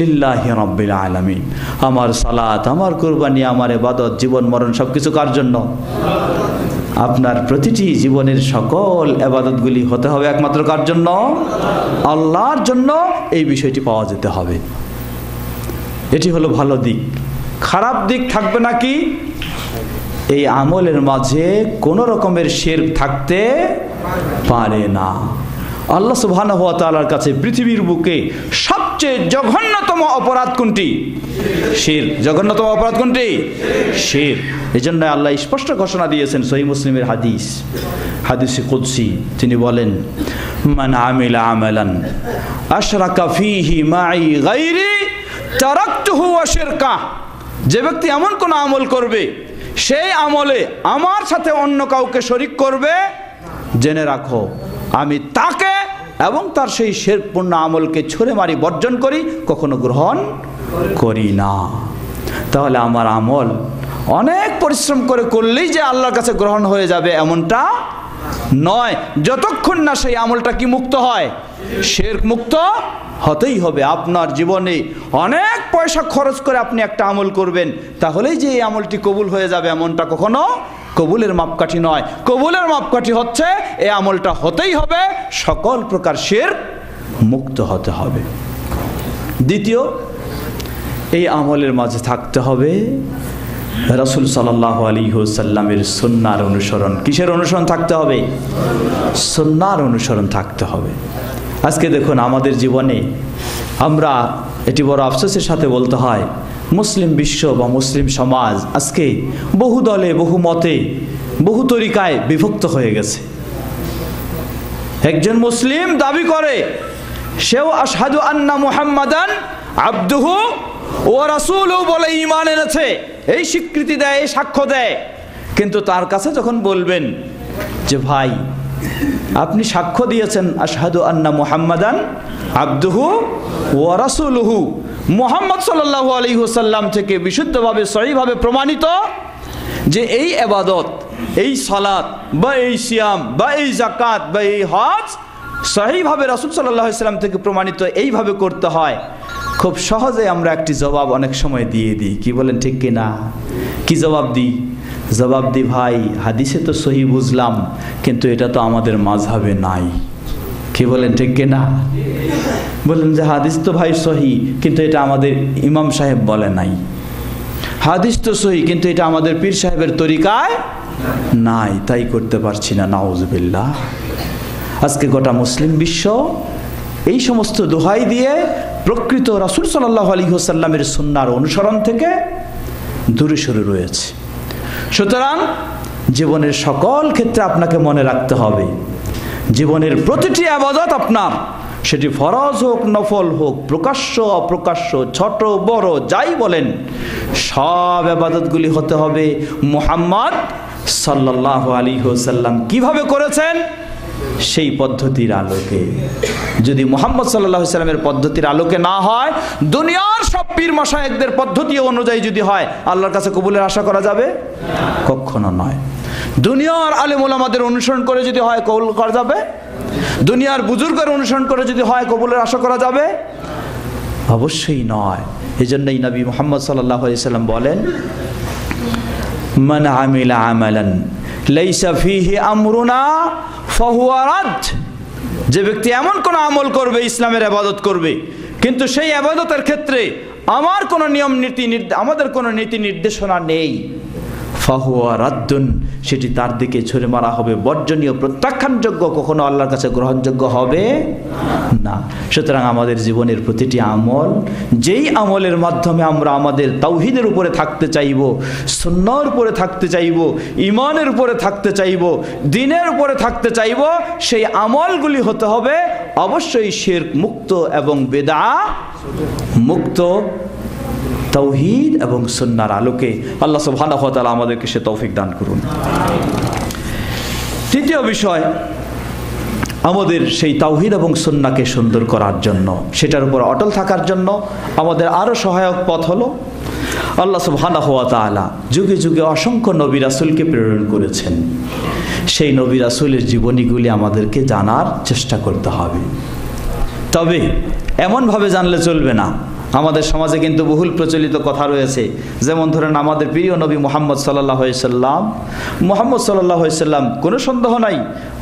লিল্লাহি রাব্বিল আলামিন। আমার সালাত, আমার কুরবানি, আমার ইবাদত, জীবন মরণ সবকিছু কার জন্য? আপনার প্রতিটি জীবনের সকল ইবাদতগুলি হতে হবে একমাত্র কার জন্য? আল্লাহর জন্য। এই বিষয়টি পাওয়া যেতে হবে। এটি হলো ভালো দিক। খারাপ দিক থাকবে নাকি? এই আমলের মাঝে কোনো রকমের শিরক থাকতে পারে না। আল্লাহ সুবহানাহু ওয়া তাআলার কাছে পৃথিবীর বুকে সবচেয়ে জঘন্যতম অপরাধ কোনটি? শিরক। জঘন্যতম অপরাধ কোনটি? শিরক। এজন্য আল্লাহ স্পষ্ট ঘোষণা দিয়েছেন, সহিহ মুসলিমের হাদিস, হাদিসে কুদসি, তিনি বলেন মান আমিলা আমালান আশরাকা ফীহি মাই গায়রি তারাকতুহু ওয়া শিরকা। যে ব্যক্তি এমন কোন আমল করবে, সেই আমলে আমার সাথে অন্য কাউকে শরীক করবে, জেনে রাখো আমি তাকে এবং তার সেই শিরকপূর্ণ আমলকে ছুঁড়ে মারি, বর্জন করি, কখনো গ্রহণ করি না। তাহলে আমার আমল অনেক পরিশ্রম করে করলেই যে আল্লাহর কাছে গ্রহণ হয়ে যাবে এমনটা নয়, যতক্ষণ না সেই আমলটা কি মুক্ত হয়, শিরক মুক্ত হতেই হবে। আপনার জীবনে অনেক পয়সা খরচ করে আপনি একটা আমল করবেন, তাহলেই যে এই আমলটি কবুল হয়ে যাবে এমনটা কখনো কবুলের মাপকাঠি নয়। কবুলের মাপকাঠি হচ্ছে এই আমলটা হতেই হবে সকল প্রকার শিরক মুক্ত হতে হবে। দ্বিতীয়, এই আমলের মাঝে থাকতে হবে রাসূল সাল্লাল্লাহু আলাইহি ওয়াসাল্লামের সুন্নাহর অনুসরণ। কিসের অনুসরণ থাকতে হবে? সুন্নাহর অনুসরণ থাকতে হবে। আজকে দেখুন আমাদের জীবনে আমরা, এটি বড় আফসোসের সাথে বলতে হয়, মুসলিম বিশ্ব বা মুসলিম সমাজ আজকে বহু দলে বহু মতে বহু তরিকায় বিভক্ত হয়ে গেছে। একজন মুসলিম দাবি করে সেও আশহাদু আন্না মুহাম্মাদান আবদুহু ওয়া রাসূলুহু বলে ঈমান এনেছে, এই স্বীকৃতি দেয়, এই সাক্ষ্য দেয়। কিন্তু তার কাছে যখন বলবেন যে ভাই আপনি সাক্ষ্য দিয়েছেন আশহাদু আন্না মুহাম্মাদান আবদুহু ওয়া রাসূলুহু, মুহাম্মদ সাল্লাল্লাহু আলাইহি ওয়াসাল্লাম থেকে বিশুদ্ধভাবে সহিভাবে প্রমাণিত যে এই ইবাদত, এই সালাত বা এই সিয়াম বা এই যাকাত বা এই হজ সহিভাবে রাসূল সাল্লাল্লাহু আলাইহি ওয়াসাল্লাম থেকে প্রমাণিত, এইভাবে করতে হয়। খুব সহজে আমরা একটি জবাব অনেক সময় দিয়ে দিই, কি বলেন ঠিক কিনা? কি জবাব দিই? জবাব দিই ভাই হাদিসে তো সহি বুঝলাম, কিন্তু এটা তো আমাদের মাযহাবে নাই। কি বলেন ঠিক কিনা? বললেন যে হাদিস তো ভাই সহি, কিন্তু এটা আমাদের ইমাম সাহেব বলে নাই। হাদিস তো সহি, কিন্তু এটা আমাদের পীর সাহেবের তরিকায় নাই, তাই করতে পারছি না। নাউজুবিল্লাহ। আজকে গোটা মুসলিম বিশ্ব এই সমস্ত দোহাই দিয়ে প্রকৃত রাসূল সাল্লাল্লাহু আলাইহি ওয়াসাল্লামের সুন্নাহর অনুসরণ থেকে দূরে সরে রয়েছে। সুতরাং জীবনের সকল ক্ষেত্রে আপনাকে মনে রাখতে হবে, জীবনের প্রতিটি ইবাদত আপনার, সেটি ফরজ হোক নফল হোক, প্রকাশ্য অপ্রকাশ্য, ছোট বড় যাই বলেন, সব ইবাদতগুলি হতে হবে মুহাম্মদ সাল্লাল্লাহু আলাইহি ওয়াসাল্লাম কিভাবে করেছেন সেই পদ্ধতির আলোকে। যদি মুহাম্মদ সাল্লাল্লাহু আলাইহি ওয়াসাল্লামের পদ্ধতির আলোকে না হয়, দুনিয়ার সব পীর মাশায়েখদের পদ্ধতি অনুযায়ী যদি হয়, আল্লাহর কাছে কবুলের আশা করা যাবে? কখনো নয়। দুনিয়ার আলেম ওলামাদের অনুসরণ করে যদি হয়, কবুল করা যাবে? দুনিয়ার বুজুর্গের অনুসরণ করে যদি হয়, কবুলের আশা করা যাবে? অবশ্যই নয়। এজন্যই নবী মুহাম্মদ সাল্লাল্লাহু আলাইহি ওয়াসাল্লাম বলেন, মান আমিলা আমালান লাইসা ফিহি আমরুনা ফাহুয়া রাদ। যে ব্যক্তি এমন কোন আমল করবে, ইসলামের ইবাদত করবে, কিন্তু সেই ইবাদতের ক্ষেত্রে আমার কোন নিয়ম নীতি, আমাদের কোন নীতি নির্দেশনা নেই, ফাহুয়া রাদ্দুন, সেটি তার দিকে ছুড়ে মারা হবে, বর্জনীয়, প্রত্যাখ্যানযোগ্য, কখনো আল্লাহর কাছে গ্রহণযোগ্য হবে না। সুতরাং আমাদের জীবনের প্রতিটি আমল, যেই আমলের মাধ্যমে আমরা আমাদের তাওহীদের উপরে থাকতে চাইব, সুন্নাহর উপরে থাকতে চাইব, ঈমানের উপরে থাকতে চাইব, দ্বীনের উপরে থাকতে চাইব, সেই আমলগুলি হতে হবে অবশ্যই শিরক মুক্ত এবং বিদআহ মুক্ত, তাওহীদ এবং সুন্নাহর আলোকে। আল্লাহ সুবহানাহু ওয়া তাআলা আমাদেরকে সে তৌফিক দান করুন। তৃতীয় বিষয়, আমাদের সেই তাওহীদ এবং সুন্নাহকে সুন্দর করার জন্য, সেটার উপর অটল থাকার জন্য আমাদের আরো সহায়ক পথ হলো, আল্লাহ সুবহানাহু ওয়া তাআলা যুগে যুগে অসংখ্য নবী রাসূলকে প্রেরণ করেছেন। সেই নবী রাসূলের জীবনীগুলি আমাদেরকে জানার চেষ্টা করতে হবে। তবে এমনভাবে জানলে চলবে না। আমাদের সমাজে কিন্তু বহুল প্রচলিত কথা রয়েছে, যেমন ধরেন আমাদের প্রিয় নবী মুহাম্মদ সাল্লাল্লাহু আলাইহি সাল্লাম, মুহাম্মদ সাল্লাল্লাহু আলাইহি সাল্লাম, কোনো সন্দেহ নাই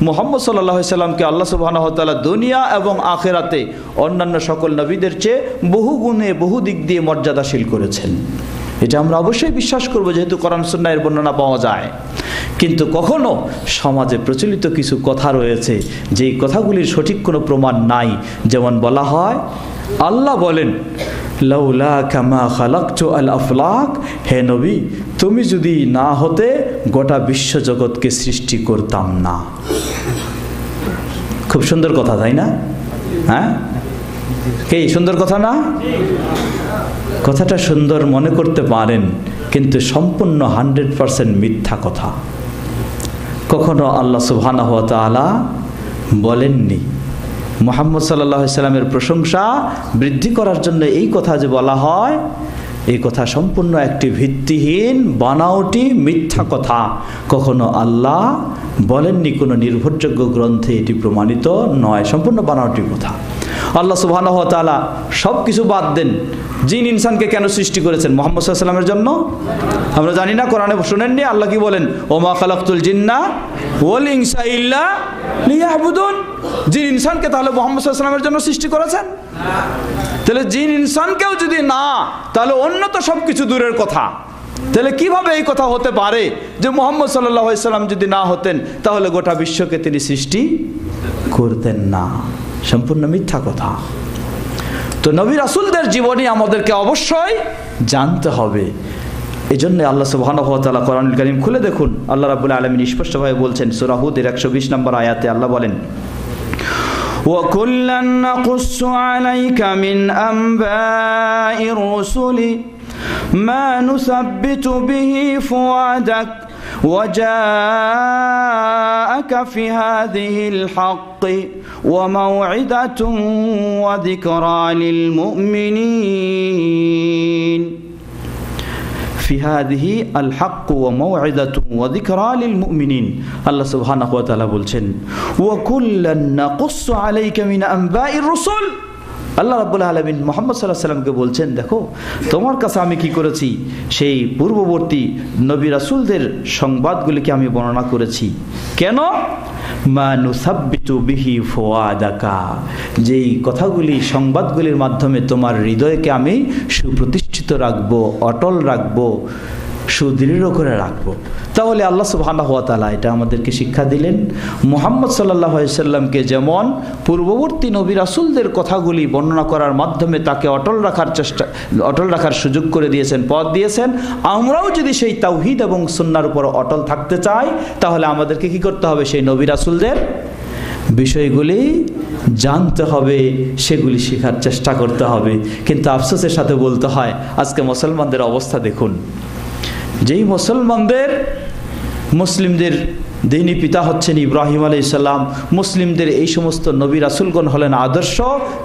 মুহাম্মদ সাল্লাল্লাহু আলাইহি সাল্লামকে আল্লাহ সুবহানাহু ওয়া তাআলা দুনিয়া এবং আখিরাতে অন্যান্য সকল নবীদের চেয়ে বহু গুণে, বহু দিক দিয়ে মর্যাদাশীল করেছেন। এটা আমরা অবশ্যই বিশ্বাস করব, যেহেতু কোরআন সুন্নাহের বর্ণনা পাওয়া যায়। কিন্তু কখনো সমাজে প্রচলিত কিছু কথা রয়েছে, যেই কথাগুলির সঠিক কোনো প্রমাণ নাই। যেমন বলা হয়, আল্লাহ বলেন, লাউলা কামা খালাকতু আল আফলাক, হে নবী তুমি যদি না হতে গোটা বিশ্বজগৎকে সৃষ্টি করতাম না। খুব সুন্দর কথা, তাই না? হ্যাঁ, কি সুন্দর কথা না? কথাটা সুন্দর মনে করতে পারেন, কিন্তু সম্পূর্ণ 100% মিথ্যা কথা। কখনো আল্লাহ সুবহানাহু ওয়া তাআলা বলেননি। মুহাম্মদ সাল্লাল্লাহু আলাইহি সাল্লামের প্রশংসা বৃদ্ধি করার জন্য এই কথা যে বলা হয়, এই কথা সম্পূর্ণ একটি ভিত্তিহীন, বানাওটি, মিথ্যা কথা। কখনো আল্লাহ বলেননি, কোনো নির্ভরযোগ্য গ্রন্থে এটি প্রমাণিত নয়, সম্পূর্ণ বানাওটি কথা। আল্লাহ সুবহানাহু ওয়া তাআলা সব কিছু বাদ দেন, জিন ইনসানকে কেন সৃষ্টি করেছেন? মুহাম্মদ সাল্লাল্লাহু আলাইহি সাল্লামের জন্য। আমরা জানি না, কোরআনে শুনেননি আল্লাহ কি বলেন? ওমা খালাকতুল জিন্না ওয়াল ইনসা ইল্লা লিয়াবুদুন। জিন ইনসানকে তাহলে মুহাম্মদ সাল্লাল্লাহু আলাইহি সাল্লামের জন্য সৃষ্টি করেছেন? তাহলে জিন ইনসানকেও যদি না, তাহলে অন্য তো সব কিছু দূরের কথা। তাহলে কিভাবে এই কথা হতে পারে যে মুহাম্মদ সাল্লাল্লাহু আলাইহি সাল্লাম যদি না হতেন, তাহলে গোটা বিশ্বকে তিনি সৃষ্টি করতেন না? সম্পূর্ণ মিথ্যা কথা। তো নবী রাসূলদের জীবনী আমাদেরকে অবশ্যই জানতে হবে। এই জন্য আল্লাহ সুবহানাহু ওয়া তাআলা কোরআনুল কারীম খুলে দেখুন, আল্লাহ রাব্বুল আলামিন স্পষ্টভাবে বলছেন সূরা হুদের 120 নম্বর আয়াতে আল্লাহ বলেন, وَكُلًّا نَّقُصُّ عَلَيْكَ مِنْ أَنبَاءِ الرُّسُلِ مَا نُثَبِّتُ بِهِ فُؤَادَكَ وَجَاءَكَ فِي هَذِهِ الْحَقِّ وَمَوْعِظَةٌ وَذِكْرَى لِلْمُؤْمِنِينَ في هذه الحق وموعظة وذكرى للمؤمنين আল্লাহ সুবহানাহু ওয়া তাআলা বলছেন وَكُلًّا نَّقُصُّ عَلَيْكَ مِنْ أَنبَاءِ الرُّسُلِ আল্লাহ রাব্বুল আলামিন মুহাম্মদ সাল্লাল্লাহু আলাইহি ওয়াসাল্লামকে বলছেন, দেখো তোমার কাছে আমি কি করেছি, সেই পূর্ববর্তী নবী রাসূলদের সংবাদগুলিকে আমি বর্ণনা করেছি। কেন? মা নুসাব্বিতু বিহি ফুআদাকা, যেই কথাগুলি সংবাদগুলির মাধ্যমে তোমার হৃদয়কে আমি সুপ্রতিষ্ঠিত রাখবো, অটল রাখবো, সুদৃঢ় করে রাখবো। তাহলে আল্লাহ সুবহানাহু ওয়া তাআলা এটা আমাদেরকে শিক্ষা দিলেন, মুহাম্মদ সাল্লাল্লাহু আলাইহি সাল্লামকে যেমন পূর্ববর্তী নবী রাসূলদের কথাগুলি বর্ণনা করার মাধ্যমে তাকে অটল রাখার সুযোগ করে দিয়েছেন, পথ দিয়েছেন, আমরাও যদি সেই তাওহীদ এবং সুন্নাহর উপর অটল থাকতে চাই তাহলে আমাদেরকে কি করতে হবে, সেই নবী রাসূলদের বিষয়গুলি জানতে হবে, সেগুলি শেখার চেষ্টা করতে হবে। কিন্তু আফসোসের সাথে বলতে হয় আজকে মুসলমানদের অবস্থা দেখুন, যেই মুসলিমদের দিনী পিতা হচ্ছেন ইব্রাহিম আলাইহিস সালাম, মুসলিমদের এই সমস্ত নবী রাসূলগণ হলেন আদর্শ,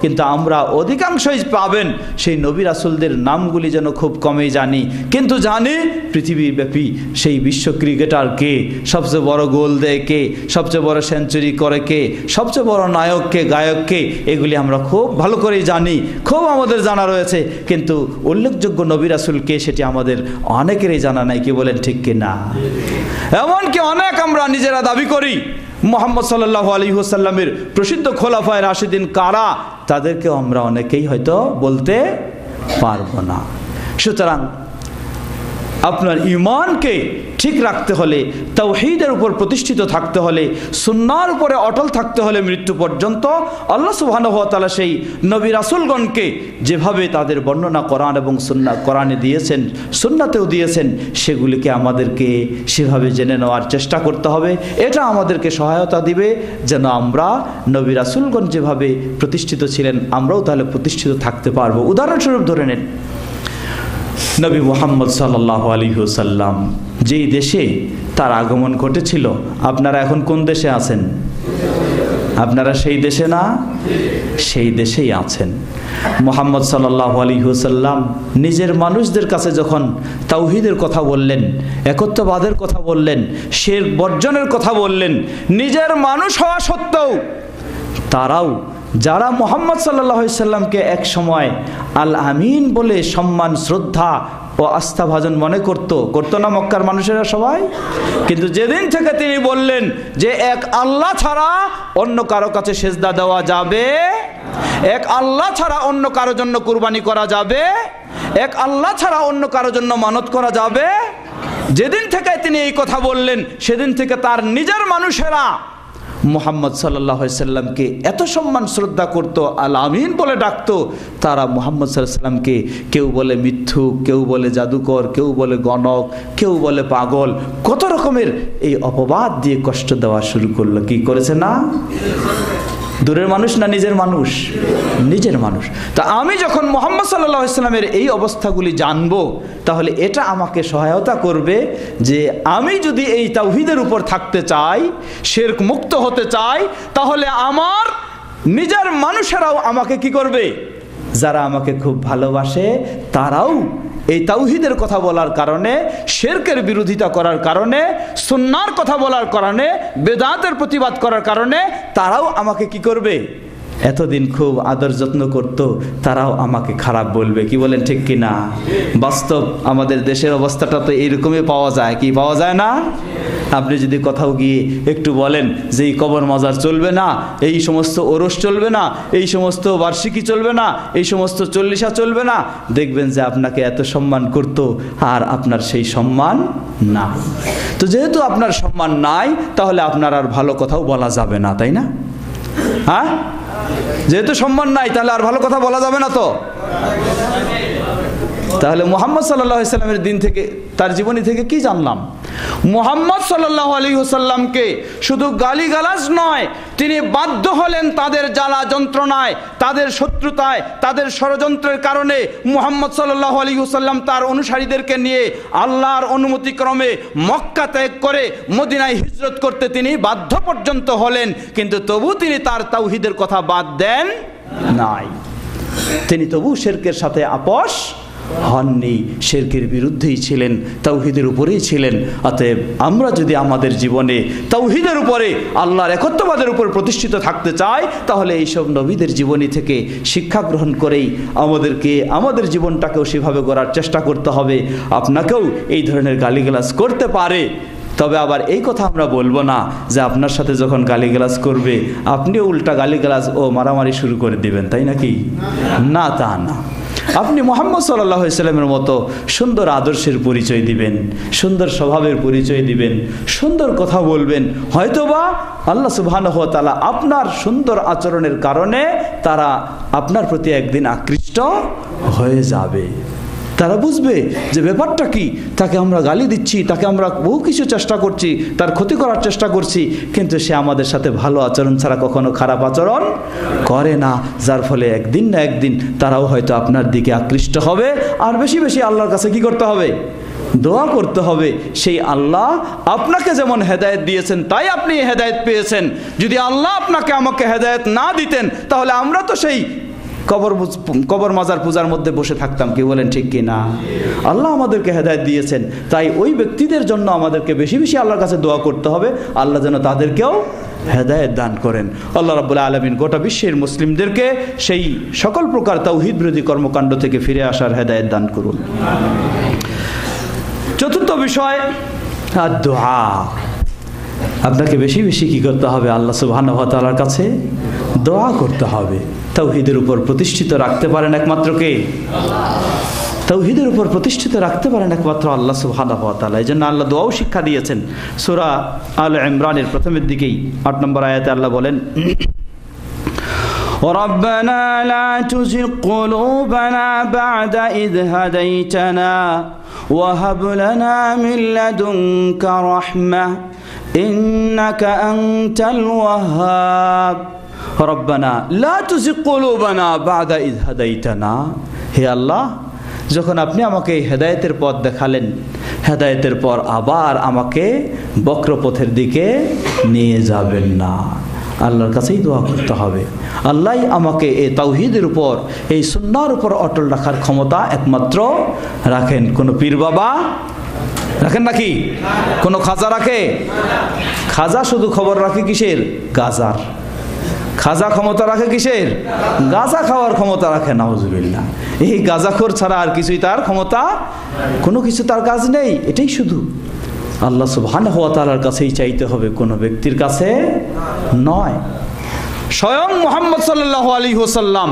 কিন্তু আমরা অধিকাংশই পাবেন সেই নবী রাসূলদের নামগুলি যেন খুব কমই জানি, কিন্তু জানি পৃথিবীব্যাপী সেই বিশ্ব ক্রিকেটার কে, সবচেয়ে বড় গোল দেয় কে, সবচেয়ে বড় সেঞ্চুরি করে কে, সবচেয়ে বড় নায়ক কে, গায়ক কে, এগুলি আমরা খুব ভালো করেই জানি, খুব আমাদের জানা রয়েছে, কিন্তু উল্লেখযোগ্য নবী রাসূল কে সেটি আমাদের অনেকেরই জানা নাই। কি বলেন ঠিক কিনা? এমনকি অনেক আমরা নিজেরা দাবি করি মুহাম্মদ সাল্লাল্লাহু আলাইহি ওয়াসাল্লামের প্রসিদ্ধ খোলাফায়ে রাশিদিন কারা, তাদেরকেও আমরা অনেকেই হয়তো বলতে পারবো না। সুতরাং আপনার ঈমানকে ঠিক রাখতে হলে, তাওহীদের উপর প্রতিষ্ঠিত থাকতে হলে, সুন্নাহর উপরে অটল থাকতে হলে মৃত্যু পর্যন্ত আল্লাহ সুবহানাহু ওয়া তাআলা সেই নবী রাসূলগণকে যেভাবে তাদের বর্ণনা কোরআন এবং কোরআনে দিয়েছেন, সুন্নাতেও দিয়েছেন, সেগুলিকে আমাদেরকে সেভাবে জেনে নেওয়ার চেষ্টা করতে হবে। এটা আমাদেরকে সহায়তা দিবে যেন আমরা নবী রাসূলগণ যেভাবে প্রতিষ্ঠিত ছিলেন আমরাও তাহলে প্রতিষ্ঠিত থাকতে পারবো। উদাহরণস্বরূপ ধরে নেন, নবী মুহাম্মদ সাল্লাল্লাহু আলাইহি ওয়াসাল্লাম যেই দেশে তার আগমন ঘটেছিল, আপনারা এখন কোন দেশে আছেন? আপনারা সেই দেশে না, সেই দেশেই আছেন। মুহাম্মদ সাল্লাল্লাহু আলাইহি ওয়াসাল্লাম নিজের মানুষদের কাছে যখন তাওহীদের কথা বললেন, একত্ববাদের কথা বললেন, শিরক বর্জনের কথা বললেন, নিজের মানুষ হওয়া সত্ত্বেও তারাও যারা মুহাম্মদ সাল্লাল্লাহু আলাইহি সাল্লামকে এক সময় আল আমিন বলে সম্মান, শ্রদ্ধা ও আস্থাভাজন মনে করতো না মক্কার মানুষেরা সবাই, কিন্তু যেদিন থেকে তিনি বললেন যে এক আল্লাহ ছাড়া অন্য কারো কাছে সেজদা দেওয়া যাবে, এক আল্লাহ ছাড়া অন্য কারো জন্য কুরবানি করা যাবে, এক আল্লাহ ছাড়া অন্য কারো জন্য মানত করা যাবে, যেদিন থেকে তিনি এই কথা বললেন সেদিন থেকে তার নিজের মানুষেরা মুহাম্মদ সাল্লাল্লাহু আলাইহি সাল্লামকে এত সম্মান শ্রদ্ধা করত, আল আমিন বলে ডাকতো। তারা মুহাম্মদ সাল্লাল্লাহু আলাইহি সাল্লামকে কেউ বলে মিথ্যুক, কেউ বলে জাদুকর, কেউ বলে গণক, কেউ বলে পাগল, কত রকমের এই অপবাদ দিয়ে কষ্ট দেওয়া শুরু করলো। কি করেছে না? দূরের মানুষ না নিজের মানুষ? নিজের মানুষ। তা আমি যখন মুহাম্মদ সাল্লাল্লাহু আলাইহি সাল্লামের এই অবস্থাগুলি জানবো, তাহলে এটা আমাকে সহায়তা করবে যে আমি যদি এই তাওহীদের উপর থাকতে চাই, শিরক মুক্ত হতে চাই, তাহলে আমার নিজের মানুষেরাও আমাকে কি করবে? যারা আমাকে খুব ভালোবাসে তারাও এই তাওহীদের কথা বলার কারণে, শিরকের বিরোধিতা করার কারণে, সুন্নাহর কথা বলার কারণে, বেদাতের প্রতিবাদ করার কারণে তারাও আমাকে কি করবে? এতদিন খুব আদর যত্ন করত, তারাও আমাকে খারাপ বলবে। কি বলেন ঠিক কি না? বাস্তব আমাদের দেশের অবস্থাটা তো এইরকমই পাওয়া যায়, কি পাওয়া যায় না? আপনি যদি কোথাও গিয়ে একটু বলেন যে এই কবর মাজার চলবে না, এই সমস্ত ওরস চলবে না, এই সমস্ত বার্ষিকী চলবে না, এই সমস্ত চল্লিশা চলবে না, দেখবেন যে আপনাকে এত সম্মান করত আর আপনার সেই সম্মান নাই। তো যেহেতু আপনার সম্মান নাই, তাহলে আপনার আর ভালো কথাও বলা যাবে না, তাই না? হ্যাঁ, যেহেতু সম্মান নাই তাহলে আর ভালো কথা বলা যাবে না। তো তাহলে মুহাম্মদ সাল্লাল্লাহু আলাইহি ওয়াসাল্লামের দিন থেকে, তার জীবনী থেকে কি জানলাম? মুহাম্মদ সাল্লাল্লাহু আলাইহি ওয়াসাল্লামকে শুধু গালিগালাজ নয়, তিনি বাধ্য হলেন তাদের জ্বালা যন্ত্রণায়, তাদের শত্রুতায়, তাদের ষড়যন্ত্রের কারণে মুহাম্মদ সাল্লাল্লাহু আলাইহি ওয়াসাল্লাম তার অনুসারীদেরকে নিয়ে আল্লাহর অনুমতিক্রমে মক্কা ত্যাগ করে মদিনায় হিজরত করতে তিনি বাধ্য পর্যন্ত হলেন, কিন্তু তবু তিনি তার তাওহীদের কথা বাদ দেন নাই। তিনি তবু শিরকের সাথে আপোষ হননি, শিরকের বিরুদ্ধেই ছিলেন, তাওহীদের উপরেই ছিলেন। অতএব আমরা যদি আমাদের জীবনে তাওহীদের উপরে, আল্লাহর একত্ববাদের উপর প্রতিষ্ঠিত থাকতে চাই, তাহলে এইসব নবীদের জীবনী থেকে শিক্ষা গ্রহণ করেই আমাদেরকে আমাদের জীবনটাকেও সেভাবে গড়ার চেষ্টা করতে হবে। আপনাকেও এই ধরনের গালিগালাজ করতে পারে, তবে আবার এই কথা আমরা বলবো না যে আপনার সাথে যখন গালিগালাজ করবে আপনিও উল্টা গালিগালাজ ও মারামারি শুরু করে দিবেন, তাই নাকি? না, তা না। আপনি মুহাম্মদ সাল্লাল্লাহু আলাইহি ওয়াসাল্লামের মতো সুন্দর আদর্শের পরিচয় দিবেন, সুন্দর স্বভাবের পরিচয় দিবেন, সুন্দর কথা বলবেন। হয়তোবা আল্লাহ সুবহানাহু ওয়া তাআলা আপনার সুন্দর আচরণের কারণে তারা আপনার প্রতি একদিন আকৃষ্ট হয়ে যাবে। তারা বুঝবে যে ব্যাপারটা কি, তাকে আমরা গালি দিচ্ছি, তাকে আমরা বহু কিছু চেষ্টা করছি, তার ক্ষতি করার চেষ্টা করছি, কিন্তু সে আমাদের সাথে ভালো আচরণ ছাড়া কখনো খারাপ আচরণ করে না। যার ফলে একদিন না একদিন তারাও হয়তো আপনার দিকে আকৃষ্ট হবে। আর বেশি বেশি আল্লাহর কাছে কি করতে হবে? দোয়া করতে হবে। সেই আল্লাহ আপনাকে যেমন হেদায়েত দিয়েছেন তাই আপনি হেদায়েত পেয়েছেন। যদি আল্লাহ আপনাকে আমাকে হেদায়েত না দিতেন তাহলে আমরা তো সেই কবর মাজার পূজার মধ্যে বসে থাকতাম। কি বলেন, ঠিক কি না? আল্লাহ আমাদেরকে হেদায়েত দিয়েছেন, তাই ওই ব্যক্তিদের জন্য আমাদেরকে বেশি বেশি আল্লাহর কাছে দোয়া করতে হবে, আল্লাহ যেন তাদেরকেও হেদায়েত দান করেন। আল্লাহ রাব্বুল আলামিন গোটা বিশ্বের মুসলিমদেরকে সেই সকল প্রকার তাওহীদ বিরোধী কর্মকাণ্ড থেকে ফিরে আসার হেদায়েত দান করুন। চতুর্থ বিষয়, দোয়া। আপনাকে বেশি বেশি কি করতে হবে? আল্লাহ সুবহানাহু ওয়া তাআলার কাছে দোয়া করতে হবে। তাওহীদের উপর প্রতিষ্ঠিত রাখতে পারেন একমাত্র কে? তাওহীদের উপর প্রতিষ্ঠিত রাখতে পারেন একমাত্র আল্লাহ সুবহানাহু ওয়া তাআলা। এজন্য আল্লাহ দোয়াও শিক্ষা দিয়েছেন। সূরা আল ইমরানের প্রথমের দিকেই ৮ নম্বর আয়াতে আল্লাহ বলেন, ربنا لا تزغ قلوبنا بعد إذ هديتنا وهب لنا من لدنك رحمة إنك أنت الوهاب ربنا لا تزغ قلوبنا بعد إذ هديتنا। হে আল্লাহ, যখন আপনি আমাকে হেদায়েতের পথ দেখালেন, হেদায়েতের পর আবার আমাকে বক্রপথের দিকে নিয়ে যাবেন না। আল্লাহর কাছেই দোয়া করতে হবে। আল্লাহ আমাকে এই তাওহীদের উপর, এই সুন্নাহর উপর অটল রাখার ক্ষমতা একমাত্র রাখেন। কোনো পীর বাবা রাখেন নাকি? কোনো খাজা রাখে? খাজা শুধু খবর রাখে কিসের? গাজার। খাজা ক্ষমতা রাখে কিসের? গাজা খাওয়ার ক্ষমতা রাখে। নাউজুবিল্লাহ। এই গাজাখোর ছাড়া আর কিছুই তার ক্ষমতা, কোনো কিছু তার কাজ নেই। এটাই শুধু আল্লাহ সুবহানাহু ওয়া তাআলার কাছেই চাইতে হবে, কোনো ব্যক্তির কাছে নয়। স্বয়ং মুহাম্মদ সাল্লাল্লাহু আলাইহি ওয়াসাল্লাম,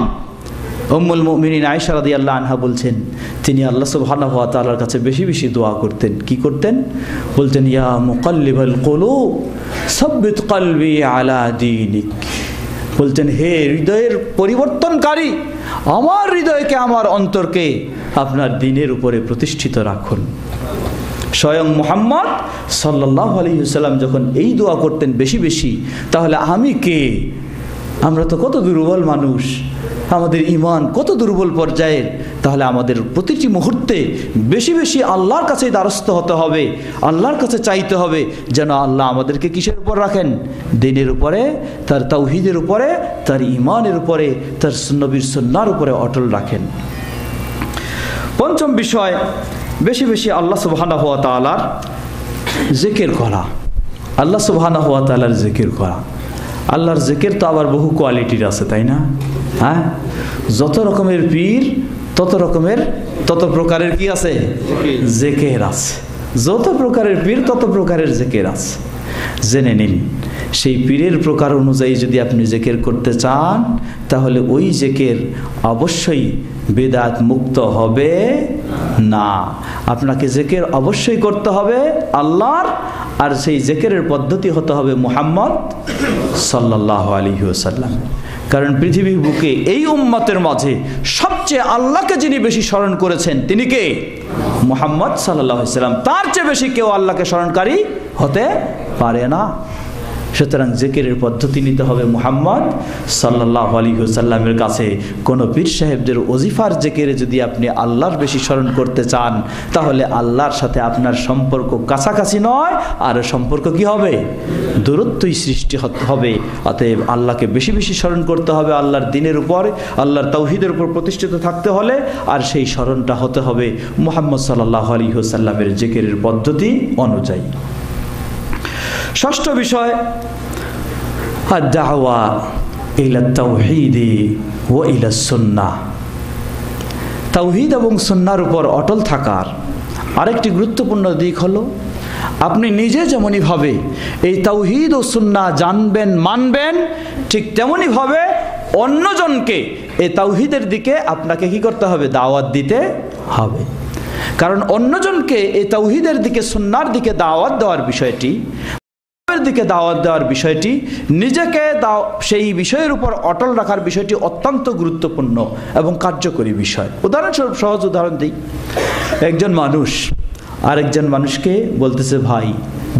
উম্মুল মুমিনিন আয়েশা রাদিয়াল্লাহু আনহা বলছেন, তিনি আল্লাহ সুবহানাহু ওয়া তাআলার কাছে বেশি বেশি দোয়া করতেন। কি করতেন? বলতেন, ইয়া মুকাল্লিবাল কুলুব সাব্বিত কলবি আলা দীনিক। বলতেন, হে হৃদয়ের পরিবর্তনকারী, আমার হৃদয়কে, আমার অন্তরকে আপনার দ্বীনের উপরে প্রতিষ্ঠিত রাখুন। স্বয়ং মুহাম্মদ সাল্লাল্লাহু আলাইহি ওয়াসাল্লাম যখন এই দোয়া করতেন বেশি বেশি, তাহলে আমি কে? আমরা তো কত দুর্বল মানুষ, আমাদের ঈমান কত দুর্বল পর্যায়ের। তাহলে আমাদের প্রতিটি মুহূর্তে বেশি বেশি আল্লাহর কাছে দ্বারস্থ হতে হবে, আল্লাহর কাছে চাইতে হবে যেন আল্লাহ আমাদেরকে কিসের উপর রাখেন? দ্বীনের উপরে, তার তাওহীদের উপরে, তার ঈমানের উপরে, তার নবীর সুন্নাহর উপরে অটল রাখেন। পঞ্চম বিষয়, বেশি বেশি আল্লাহ সুবহানাহু ওয়া তাআলার জিকির করা। আল্লাহ সুবহানাহু ওয়া তাআলার জিকির করা। আল্লাহর জিকির তো আবার বহু কোয়ালিটির আছে, তাই না? হ্যাঁ, যত রকমের পীর তত প্রকারের কি আছে? জিকির আছে। যত প্রকারের পীর তত প্রকারের জিকির আছে। জেনে নিন, সেই পীরের প্রকার অনুযায়ী যদি আপনি জিকির করতে চান, তাহলে ওই জিকির অবশ্যই বিদআত মুক্ত হবে না। আপনাকে জিকির অবশ্যই করতে হবে আল্লাহর, আর সেই জিকিরের পদ্ধতি হতে হবে মুহাম্মদ সাল্লাল্লাহু আলাইহি ওয়াসাল্লাম। কারণ পৃথিবীর বুকে এই উম্মতের মাঝে সবচেয়ে আল্লাহকে যিনি বেশি স্মরণ করেছেন তিনি কে? মুহাম্মদ সাল্লাল্লাহু আলাইহি ওয়াসাল্লাম। তার চেয়ে বেশি কেউ আল্লাহকে স্মরণকারী হতে পারে না। সুতরাং জিকিরের পদ্ধতি নিতে হবে মুহাম্মদ সাল্লাল্লাহু আলাইহি ওয়াসাল্লামের কাছে। কোনো পীর সাহেবদের ওজিফার জিকিরে যদি আপনি আল্লাহর বেশি স্মরণ করতে চান, তাহলে আল্লাহর সাথে আপনার সম্পর্ক কাছাকাছি নয়, আর সম্পর্ক কি হবে? দূরত্বই সৃষ্টি হবে। অতএব আল্লাহকে বেশি বেশি স্মরণ করতে হবে আল্লাহর দ্বীনের উপর, আল্লাহর তাওহীদের উপর প্রতিষ্ঠিত থাকতে হলে। আর সেই স্মরণটা হতে হবে মুহাম্মদ সাল্লাল্লাহু আলাইহি ওয়াসাল্লামের জিকিরের পদ্ধতি অনুযায়ী। ষষ্ঠ বিষয়, আদ-দাওয়া ইলা তাওহীদ ওয়া ইলা সুন্নাহ। তাওহীদ এবং সুন্নাহর উপর অটল থাকার আরেকটি গুরুত্বপূর্ণ দিক হলো, আপনি নিজে যেমনইভাবে এই তাওহীদ ও সুন্নাহ জানবেন, মানবেন, ঠিক তেমনইভাবে অন্যজনকে এই তাওহীদের দিকে আপনাকে কি করতে হবে? দাওয়াত দিতে হবে। কারণ অন্যজনকে এই তাওহীদের দিকে, সুন্নাহর দিকে দাওয়াত দেওয়ার বিষয়টি, দিকে দাওয়াত দেওয়ার বিষয়টি, নিজেকে সেই বিষয়ের উপর অটল রাখার বিষয়টি অত্যন্ত গুরুত্বপূর্ণ এবং কার্যকরী বিষয়। উদাহরণস্বরূপ, সহজ উদাহরণ দিই। একজন মানুষ আরেকজন মানুষকে বলতেছে, ভাই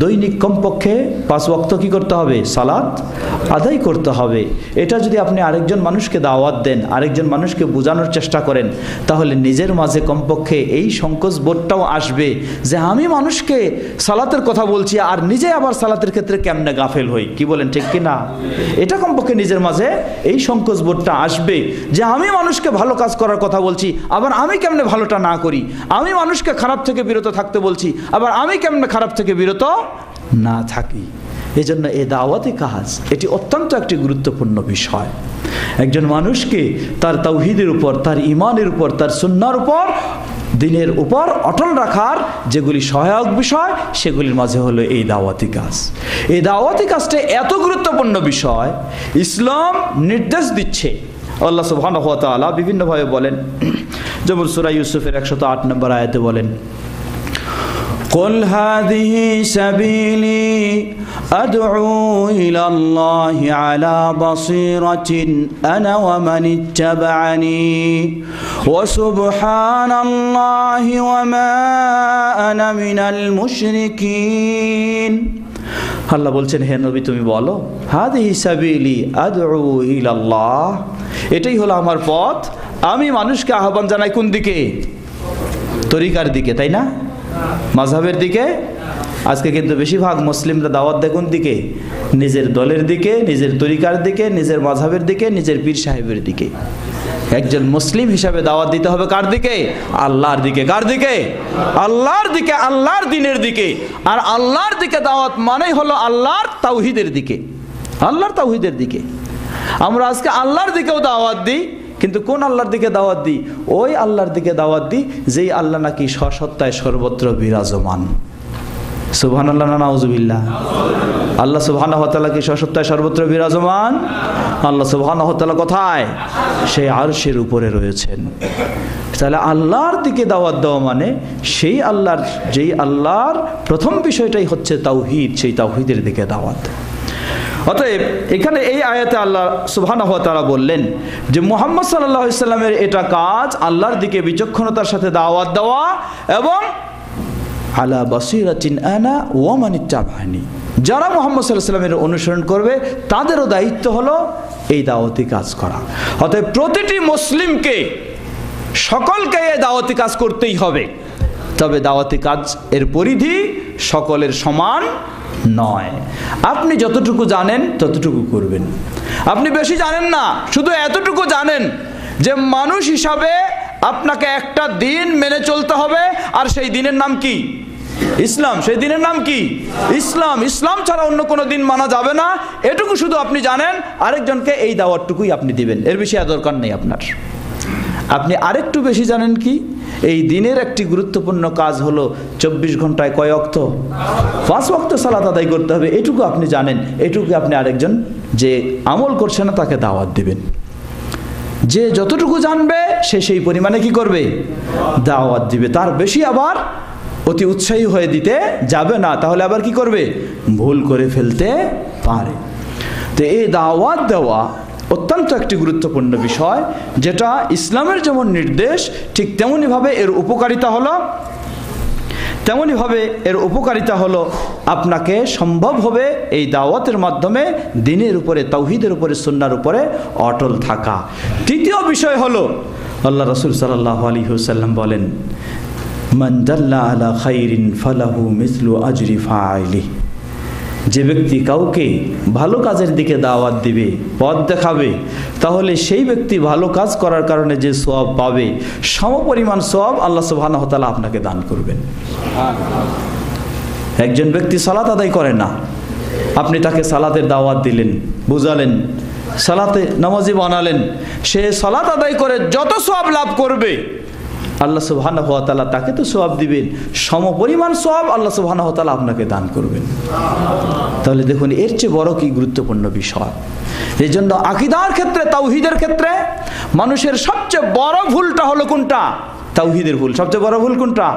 দৈনিক কমপক্ষে 5 ওয়াক্ত কি করতে হবে? সালাত আদায় করতে হবে। এটা যদি আপনি আরেকজন মানুষকে দাওয়াত দেন, আরেকজন মানুষকে বোঝানোর চেষ্টা করেন, তাহলে নিজের মাঝে কমপক্ষে এই সংকোচ বোধটাও আসবে যে আমি মানুষকে সালাতের কথা বলছি আর নিজে আবার সালাতের ক্ষেত্রে কেমনে গাফেল হই। কি বলেন, ঠিক কি না? এটা কমপক্ষে নিজের মাঝে এই সংকোচ বোধটা আসবে যে আমি মানুষকে ভালো কাজ করার কথা বলছি, আবার আমি কেমনে ভালোটা না করি। আমি মানুষকে খারাপ থেকে বিরত থাকতে বলছি, আবার আমি কেমনে খারাপ থেকে বিরত না থাকি। এই জন্য এই দাওয়াতি কাজ এটি অত্যন্ত একটি গুরুত্বপূর্ণ বিষয়। একজন মানুষকে তার তাওহীদের উপর, তার ঈমানের উপর, তার সুন্নাহর উপর, দ্বীনের উপর অটল রাখার যেগুলি সহায়ক বিষয়, সেগুলির মাঝে হলো এই দাওয়াতি কাজ। এই দাওয়াতি কাজটা এত গুরুত্বপূর্ণ বিষয়, ইসলাম নির্দেশ দিচ্ছে। আল্লাহ সুবহানাহু ওয়া তাআলা বিভিন্নভাবে বলেন, যেমন সূরা ইউসুফের 108 নম্বর আয়াতে বলেন, قل هذه سبيلي أدعو إلى الله على بصيرة أنا ومن اتبعني وسبحان الله وما أنا من المشركين। আল্লাহ বলছেন, হে নবী তুমি বলো, হাদিহি সাবিলি আদউ ইলাল্লাহ, এটাই হলো আমার পথ। আমি মানুষকে আহ্বান জানাই কোন দিকে? তরিকার দিকে, তাই না? মাযহাবের দিকে। আজকে কিন্তু বেশিরভাগ মুসলিমরা দাওয়াত দেয় কোন দিকে? নিজের দলের দিকে, নিজের তরিকার দিকে, নিজের মাযহাবের দিকে, নিজের পীর সাহেবের দিকে। একজন মুসলিম হিসাবে দাওয়াত দিতে হবে কার দিকে? আল্লাহর দিকে। কার দিকে? আল্লাহর দিকে, আল্লাহর দ্বীনের দিকে। আর আল্লাহর দিকে দাওয়াত মানেই হলো আল্লাহর তাওহীদের দিকে, আল্লাহর তাওহীদের দিকে। আমরা আজকে আল্লাহর দিকেও দাওয়াত দিই, কিন্তু কোন আল্লাহর দিকে দাওয়াত দিই? ওই আল্লাহর দিকে দাওয়াত দিই যেই আল্লাহ নাকি স্বসত্তায় সর্বত্র বিরাজমান। সুবহানাল্লাহ না নাউজুবিল্লাহ? আল্লাহ সুবহানাহু ওয়া তাআলা কি স্বসত্তায় সর্বত্র বিরাজমান? আল্লাহ সুবহানাহু ওয়া তাআলা কোথায়? সেই আরশের উপরে রয়েছেন। তাহলে আল্লাহর দিকে দাওয়াত দেওয়া মানে সেই আল্লাহর, যেই আল্লাহর প্রথম বিষয়টাই হচ্ছে তাওহীদ, সেই তাওহীদের দিকে দাওয়াত। অতএব এখানে এই আয়াতে আল্লাহ সুবহানাহু ওয়া তাআলা বললেন যে মুহাম্মদ সাল্লাল্লাহু আলাইহি সাল্লামের এটা কাজ আল্লাহর দিকে বিচক্ষণতার সাথে দাওয়াত দেওয়া, এবং আলা বাসীরাতিন আনা ওয়া মান ইত্তাবা'নি, যারা মুহাম্মদ সাল্লাল্লাহু আলাইহি সাল্লামের অনুসরণ করবে তাদেরও দায়িত্ব হলো এই দাওয়াতি কাজ করা। অতএব প্রতিটি মুসলিমকে, সকলকে এই দাওয়াতি কাজ করতেই হবে। তবে দাওয়াতি কাজ এর পরিধি সকলের সমান নয়। আপনি যতটুকু জানেন ততটুকু করবেন। আপনি বেশি জানেন না, শুধু এতটুকু জানেন যে মানুষ হিসাবে আপনাকে একটা দিন মেনে চলতে হবে, আর সেই দিনের নাম কি? ইসলাম। সেই দিনের নাম কি? ইসলাম। ইসলাম ছাড়া অন্য কোনো দিন মানা যাবে না, এটুকু শুধু আপনি জানেন। আরেকজনকে এই দাওয়াতটুকুই আপনি দিবেন, এর বেশি আর দরকার নেই আপনার। আপনি আরেকটু বেশি জানেন কি? এই দিনের একটি গুরুত্বপূর্ণ কাজ হলো 24 ঘন্টায় কয় ওয়াক্ত? 5 ওয়াক্ত সালাত আদায় করতে হবে, এটুকু আপনি জানেন। এটুকু আপনি আরেকজন যে আমল করছে না তাকে দাওয়াত দিবেন। যে যতটুকু জানবে সে সেই পরিমাণে কি করবে? দাওয়াত দিবে। তার বেশি আবার অতি উৎসাহী হয়ে দিতে যাবে না, তাহলে আবার কি করবে? ভুল করে ফেলতে পারে। তো এই দাওয়াত দেওয়া অত্যন্ত একটি গুরুত্বপূর্ণ বিষয়, যেটা ইসলামের যেমন নির্দেশ ঠিক তেমনিভাবে এর উপকারিতা হলো আপনাকে সম্ভব হবে এই দাওয়াতের মাধ্যমে দ্বীনের উপরে, তাওহীদের উপরে, সুন্নাহর উপরে অটল থাকা। তৃতীয় বিষয় হলো আল্লাহ রাসূল সাল্লাল্লাহু আলাইহি ওয়াসাল্লাম বলেন, মান দাল্লা আলা খাইরিন ফালাহু মিসলু আজরি ফাইলিহি। যে ব্যক্তি কাউকে ভালো কাজের দিকে দাওয়াত দিবে, পথ দেখাবে, তাহলে সেই ব্যক্তি ভালো কাজ করার কারণে যে সওয়াব পাবে, সমপরিমাণ সওয়াব আল্লাহ সুবহানাহু ওয়া তাআলা আপনাকে দান করবেন। একজন ব্যক্তি সালাত আদায় করে না, আপনি তাকে সালাতের দাওয়াত দিলেন, বুঝালেন, সালাতে নামাজি বানালেন, সে সালাত আদায় করে যত সওয়াব লাভ করবে আল্লাহ সুবহানাহু ওয়া তাআলা তাকে তো সওয়াব দিবেন, সমপরিমাণ সওয়াব আল্লাহ সুবহানাহু ওয়া তাআলা আপনাকে দান করবেন। তাহলে দেখুন এর চেয়ে বড় কি গুরুত্বপূর্ণ বিষয়। এই জন্য আকীদার ক্ষেত্রে, তাওহীদের ক্ষেত্রে মানুষের সবচেয়ে বড় ভুলটা হলো কোনটা? তাওহীদের ভুল। সবচেয়ে বড় ভুল কোনটা?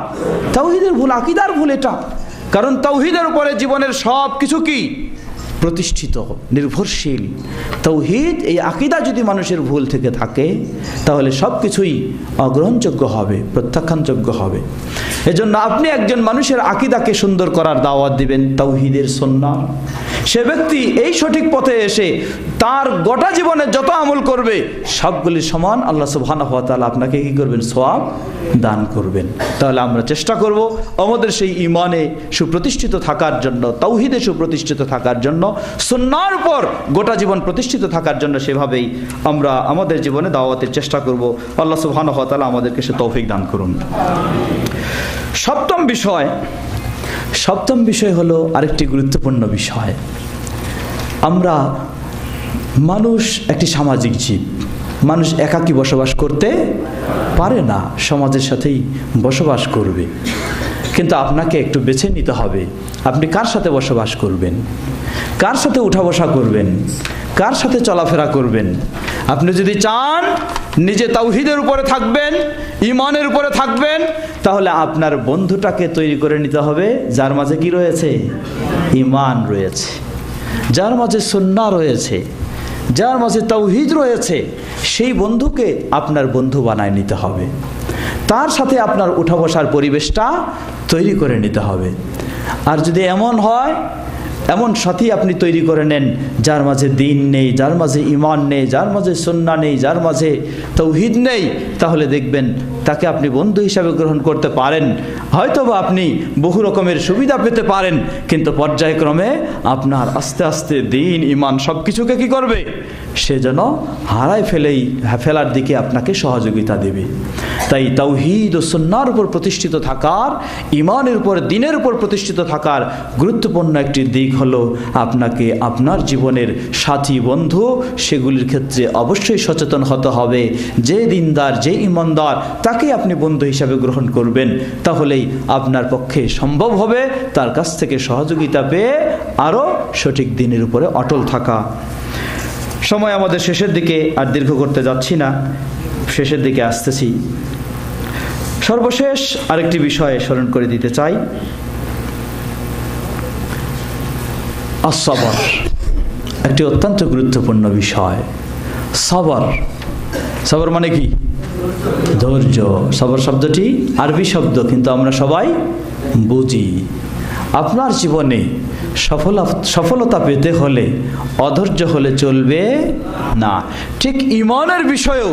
তাওহীদের ভুল, আকীদার ভুল এটা। কারণ তাওহীদের উপরে জীবনের সব কিছু কি প্রতিষ্ঠিত, নির্ভরশীল। তাওহীদ, এই আকীদা যদি মানুষের ভুল থেকে থাকে তাহলে সব কিছুই অগ্রহণযোগ্য হবে, প্রত্যাখ্যানযোগ্য হবে। এজন্য আপনি একজন মানুষের আকীদাকে সুন্দর করার দাওয়াত দিবেন তাওহীদের সুন্নাহ। সে ব্যক্তি এই সঠিক পথে এসে তার গোটা জীবনে যত আমল করবে সবগুলি সমান আল্লাহ সুবহানাহু ওয়া তাআলা আপনাকে কি করবেন? সওয়াব দান করবেন। তাহলে আমরা চেষ্টা করব আমাদের সেই ঈমানে সুপ্রতিষ্ঠিত থাকার জন্য, তাওহীদে সুপ্রতিষ্ঠিত থাকার জন্য, সুন্নাহর উপর গোটা জীবন প্রতিষ্ঠিত থাকার জন্য সেভাবেই আমরা আমাদের জীবনে দাওয়াতের চেষ্টা করব। আল্লাহ সুবহানাহু ওয়া তাআলা আমাদেরকে সে তৌফিক দান করুন। সপ্তম বিষয় হলো আরেকটি গুরুত্বপূর্ণ বিষয়। আমরা মানুষ একটি সামাজিক জীব, মানুষ একাকী বসবাস করতে পারে না, সমাজের সাথেই বসবাস করবে। কিন্তু আপনাকে একটু বেছে নিতে হবে আপনি কার সাথে বসবাস করবেন, কার সাথে উঠা বসা করবেন, কার সাথে চলাফেরা করবেন। আপনি যদি চান নিজে তাওহীদের উপরে থাকবেন, ঈমানের উপরে থাকবেন, তাহলে আপনার বন্ধুটাকে তৈরি করে নিতে হবে যার মাঝে কি রয়েছে? ঈমান রয়েছে, যার মাঝে সুন্নাহ রয়েছে, যার মাঝে তাওহীদ রয়েছে। সেই বন্ধুকে আপনার বন্ধু বানায় নিতে হবে, তার সাথে আপনার উঠা বসার পরিবেশটা তৈরি করে নিতে হবে। আর যদি এমন হয়, এমন সাথী আপনি তৈরি করে নেন যার মাঝে দ্বীন নেই, যার মাঝে ঈমান নেই, যার মাঝে সুন্নাহ নেই, যার মাঝে তাওহীদ নেই, তাহলে দেখবেন তাকে আপনি বন্ধু হিসাবে গ্রহণ করতে পারেন, হয়তোবা আপনি বহু রকমের সুবিধা পেতে পারেন, কিন্তু পর্যায়ক্রমে আপনার আস্তে আস্তে দ্বীন, ঈমান সব কিছুকে কি করবে? সে যেন হারায় ফেলার দিকে আপনাকে সহযোগিতা দেবে। তাই তাওহীদ ও সুন্নাহর উপর প্রতিষ্ঠিত থাকার, ঈমানের উপর, দ্বীনের উপর প্রতিষ্ঠিত থাকার গুরুত্বপূর্ণ একটি দিক হলো আপনাকে আপনার জীবনের সাথী বন্ধু সেগুলির ক্ষেত্রে অবশ্যই সচেতন হতে হবে। যে দ্বীনদার, যে ঈমানদার, তাকে আপনি বন্ধু হিসাবে গ্রহণ করবেন, তাহলেই আপনার পক্ষে সম্ভব হবে তার কাছ থেকে সহযোগিতা পেয়ে আরও সঠিক দ্বীনের উপরে অটল থাকা। সময় আমাদের শেষের দিকে, আর দীর্ঘ করতে যাচ্ছি না, শেষের দিকে আসতেছি। সর্বশেষ আরেকটি বিষয়ে স্মরণ করে দিতে চাই, as-sabr, একটি অত্যন্ত গুরুত্বপূর্ণ বিষয়। সবর মানে কি? ধৈর্য। সবর শব্দটি আরবি শব্দ, কিন্তু আমরা সবাই বুঝি। আপনার জীবনে সফলতা পেতে হলে অধৈর্য হলে চলবে না। ঠিক ঈমানের বিষয়েও,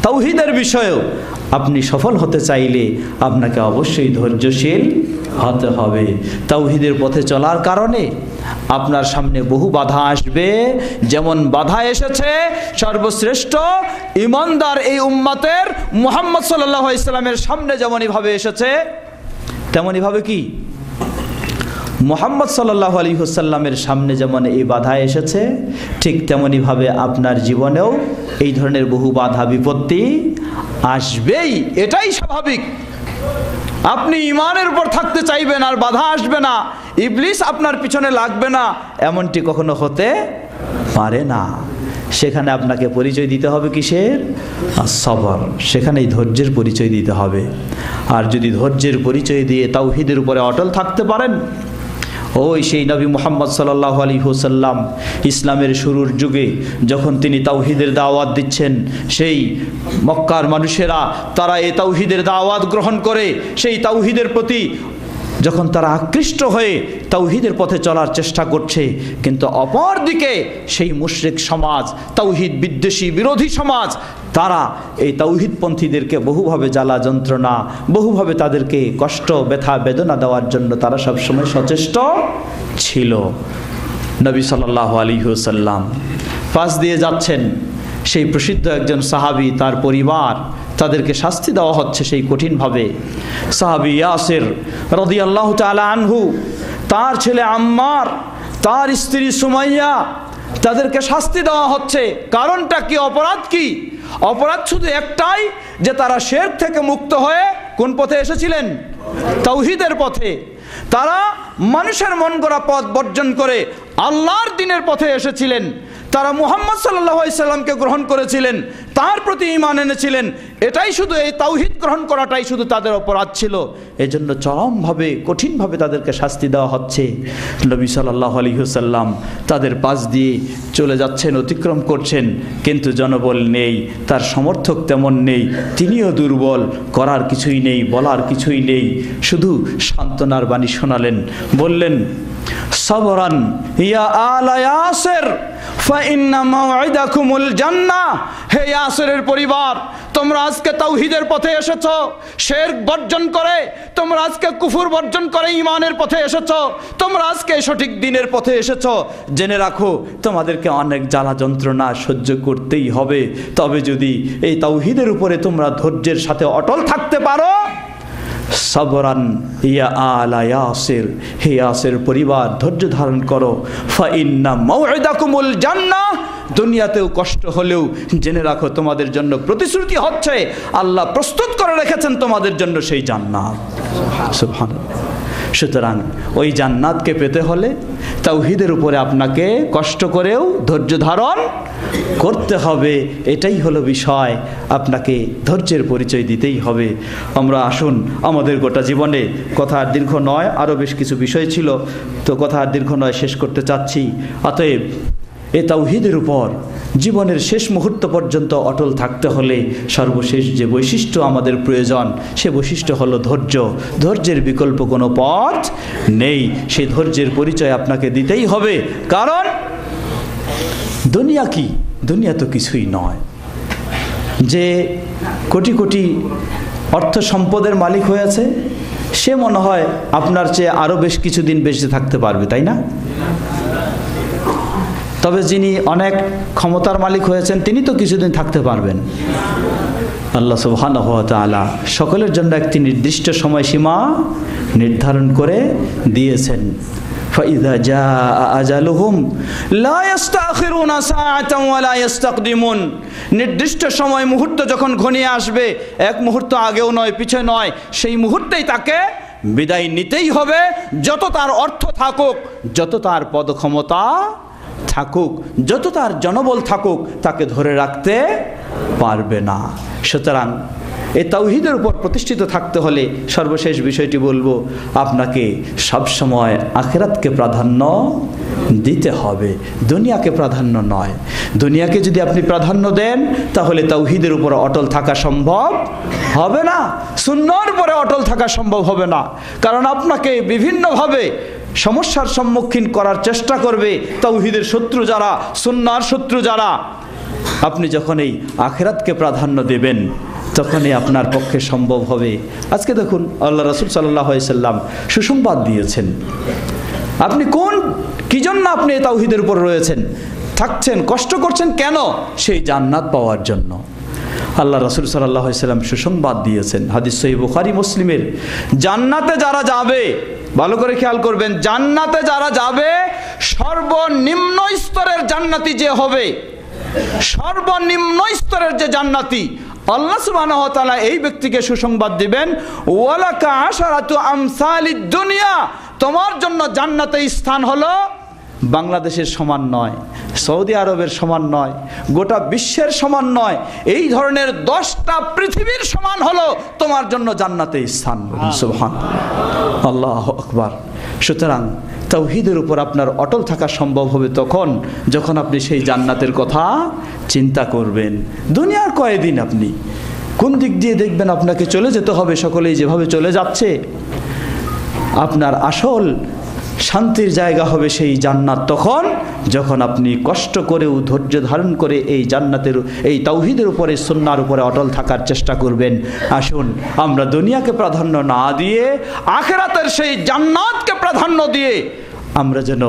তাওহীদের বিষয়েও আপনি সফল হতে চাইলে আপনাকে অবশ্যই ধৈর্যশীল হতে হবে। তাওহীদের পথে চলার কারণে আপনার সামনে বহু বাধা আসবে। যেমন বাধা এসেছে সর্বশ্রেষ্ঠ ঈমানদার এই উম্মতের মুহাম্মদ সাল্লাল্লাহু আলাইহি ওয়াসাল্লামের সামনে যেমনই ভাবে এসেছে, তেমনই ভাবে কি মুহাম্মদ সাল্লাল্লাহু আলাইহি ওয়াসাল্লামের সামনে যেমন এই বাধা এসেছে, ঠিক তেমনই ভাবে আপনার জীবনেও এই ধরনের বহু বাধা বিপত্তি আসবেই। এটাই স্বাভাবিক। আপনি ঈমানের উপর থাকতে চাইবেন আর বাধা আসবে না, ইবলিস আপনার পিছনে লাগবে না, এমনটি কখনো হতে পারে না। সেখানে আপনাকে পরিচয় দিতে হবে কিসের? সবর। সেখানেই ধৈর্যের পরিচয় দিতে হবে। আর যদি ধৈর্যের পরিচয় দিয়ে তাওহীদের উপরে অটল থাকতে পারেন, ওই সেই নবী মুহাম্মদ সাল্লাল্লাহু আলাইহি ওয়াসাল্লাম ইসলামের শুরুর যুগে যখন তিনি তাওহীদের দাওয়াত দিচ্ছেন, সেই মক্কার মানুষেরা তারা এই তাওহীদের দাওয়াত গ্রহণ করে সেই তাওহীদের প্রতি যখন তারা আকৃষ্ট হয়ে তাওহীদের পথে চলার চেষ্টা করছে, কিন্তু অপরদিকে সেই মুশরিক সমাজ, তাওহীদ বিদ্বেষী বিরোধী সমাজ, তারা এই তাওহীদপন্থীদেরকে বহুভাবে জ্বালা যন্ত্রণা, বহুভাবে তাদেরকে কষ্ট ব্যথা বেদনা দেওয়ার জন্য তারা সবসময় সচেষ্ট ছিল। নবী সাল্লাল্লাহু আলাইহি ওয়াসাল্লাম পাশ দিয়ে যাচ্ছেন, সেই প্রসিদ্ধ একজন সাহাবী, তার পরিবার, তাদেরকে শাস্তি দেওয়া হচ্ছে সেই কঠিনভাবে। সাহাবী ইয়াসির রাদিয়াল্লাহু তাআলা আনহু, তার ছেলে আম্মার, তার স্ত্রী সুমাইয়া, তাদেরকে শাস্তি দেওয়া হচ্ছে। কারণটা কি? অপরাধ কি? অপরাধ শুধু একটাই, যে তারা শিরক থেকে মুক্ত হয়ে কোন পথে এসেছিলেন? তাওহীদের পথে। তারা মানুষের মন গড়া পথ বর্জন করে আল্লাহর দ্বীনের পথে এসেছিলেন। তারা মুহাম্মদ সাল্লাল্লাহু আলাইহি সাল্লামকে গ্রহণ করেছিলেন, তার প্রতি ঈমান এনেছিলেন। এটাই শুধু, এই তাওহীদ গ্রহণ করাটাই শুধু তাদের অপরাধ ছিল। এজন্য চরমভাবে কঠিনভাবে তাদেরকে শাস্তি দেওয়া হচ্ছে। নবী সাল্লাল্লাহু আলাইহি ওয়াসাল্লাম তাদের পাশ দিয়ে চলে যাচ্ছেন, অতিক্রম করছেন, কিন্তু জনবল নেই, তার সমর্থক তেমন নেই, তিনিও দুর্বল, করার কিছুই নেই, বলার কিছুই নেই। শুধু সান্ত্বনার বাণী শোনালেন, বললেন সাবরান ইয়া আলা ইয়াসির ফাইন্না মাওইদাকুমুল জান্নাহ। হে ইয়াসিরের পরিবার, তোমরা আজকে তাওহীদের পথে এসেছো, শিরক বর্জন করে, তোমরা আজকে কুফর বর্জন করে ঈমানের পথে এসেছো, তোমরা আজকে সঠিক দ্বীনের পথে এসেছো। জেনে রাখো, তোমাদেরকে অনেক জ্বালা যন্ত্রণা সহ্য করতেই হবে, তবে যদি এই তাওহীদের উপরে তোমরা ধৈর্যের সাথে অটল থাকতে পারো। সাবরান ইয়া আলা ইয়াসির, হে ইয়াসির পরিবার, ধৈর্য ধারণ করো। ফাইন্না মাওইদাকুমুল জান্নাহ, দুনিয়াতেও কষ্ট হলেও জেনে রাখো তোমাদের জন্য প্রতিশ্রুতি হচ্ছে, আল্লাহ প্রস্তুত করে রেখেছেন তোমাদের জন্য সেই জান্নাত। সুবহানাল্লাহ। সুতরাং ওই জান্নাতকে পেতে হলে তাওহীদের উপরে আপনাকে কষ্ট করেও ধৈর্য ধারণ করতে হবে। এটাই হলো বিষয়, আপনাকে ধৈর্যের পরিচয় দিতেই হবে। আমরা আসুন, আমাদের গোটা জীবনে, কথা আর দীর্ঘ নয়, আরও বেশ কিছু বিষয় ছিল, তো কথা আর দীর্ঘ নয়, শেষ করতে চাচ্ছি। অতএব এ তাওহীদের উপর জীবনের শেষ মুহূর্ত পর্যন্ত অটল থাকতে হলে সর্বশেষ যে বৈশিষ্ট্য আমাদের প্রয়োজন, সে বৈশিষ্ট্য হলো ধৈর্য। ধৈর্যের বিকল্প কোনো পথ নেই, সেই ধৈর্যের পরিচয় আপনাকে দিতেই হবে। কারণ দুনিয়া কি? দুনিয়া তো কিছুই নয়। যে কোটি কোটি অর্থ সম্পদের মালিক হয়েছে, সে মনে হয় আপনার চেয়ে আরও বেশ কিছুদিন বেঁচে থাকতে পারবে, তাই না? তবে যিনি অনেক ক্ষমতার মালিক হয়েছেন, তিনি তো কিছুদিন থাকতে পারবেন। আল্লাহ সুবহানাহু ওয়া তাআলা সকলের জন্য একটি নির্দিষ্ট সময়সীমা নির্ধারণ করে দিয়েছেন। ফাইযা জাআ আজালুহুম লা ইস্তাখিরুনা সাআতান ওয়া লা ইস্তাকদিমুন। নির্দিষ্ট সময় মুহূর্ত যখন ঘনিয়ে আসবে, এক মুহূর্ত আগেও নয়, পিছে নয়, সেই মুহূর্তেই তাকে বিদায় নিতেই হবে। যত তার অর্থ থাকুক, যত তার পদক্ষমতা থাকুক, যত তার জনবল থাকুক, তাকে ধরে রাখতে পারবে না। সুতরাং এই তাওহীদের উপর প্রতিষ্ঠিত থাকতে হলে সর্বশেষ বিষয়টি বলবো, আপনাকে সবসময় আখিরাতকে প্রাধান্য দিতে হবে, দুনিয়াকে প্রাধান্য নয়। দুনিয়াকে যদি আপনি প্রাধান্য দেন, তাহলে তাওহীদের উপর অটল থাকা সম্ভব হবে না, সুন্নাহর উপরে অটল থাকা সম্ভব হবে না। কারণ আপনাকে বিভিন্নভাবে সমস্যার সম্মুখীন করার চেষ্টা করবে তাওহীদের শত্রু যারা, সুন্নাহর শত্রু যারা। আপনি যখন এই আখিরাতকে প্রাধান্য দেবেন, তখনই আপনার পক্ষে সম্ভব হবে। আজকে দেখুন, আল্লাহ রাসূল সাল্লাল্লাহু আলাইহি সাল্লাম সুসংবাদ দিয়েছেন। আপনি কি জন্য আপনি এই তাওহীদের উপর রয়েছেন, থাকছেন, কষ্ট করছেন কেন? সেই জান্নাত পাওয়ার জন্য। আল্লাহ রাসূল সাল্লাল্লাহু আলাইহি সাল্লাম সুসংবাদ দিয়েছেন, হাদিস সহিহ বুখারী মুসলিমের। জান্নাতে যারা যাবে, ভালো করে খেয়াল করবেন, জান্নাতে যারা যাবে, সর্বনিম্ন স্তরের জান্নাতি যে হবে, সর্বনিম্ন স্তরের যে জান্নাতি, আল্লাহ সুবহানাহু ওয়া তাআলা এই ব্যক্তিকে সুসংবাদ দিবেন, ওয়ালাকা আশারাতু আমসালিদ দুনিয়া, তোমার জন্য জান্নাতে স্থান হলো বাংলাদেশের সমান নয়, সৌদি আরবের সমান নয়, গোটা বিশ্বের সমান নয়, এই ধরনের 10টা পৃথিবীর সমান হলো তোমার জন্য জান্নাতে স্থান। সুবহানাল্লাহ, আল্লাহু আকবার। সুতরাং তাওহীদের উপর আপনার অটল থাকা সম্ভব হবে তখন যখন আপনি সেই জান্নাতের কথা চিন্তা করবেন। দুনিয়ার কয়দিন আপনি কোন দিক দিয়ে দেখবেন আপনাকে চলে যেতে হবে, সকলেই যেভাবে চলে যাচ্ছে। আপনার আসল শান্তির জায়গা হবে সেই জান্নাত তখন যখন আপনি কষ্ট করেও ধৈর্য ধারণ করে এই জান্নাতের, এই তাওহীদের উপরে, সুন্নাহর উপরে অটল থাকার চেষ্টা করবেন। আসুন আমরা দুনিয়াকে প্রাধান্য না দিয়ে আখিরাতের সেই জান্নাতকে প্রাধান্য দিয়ে আমরা যেন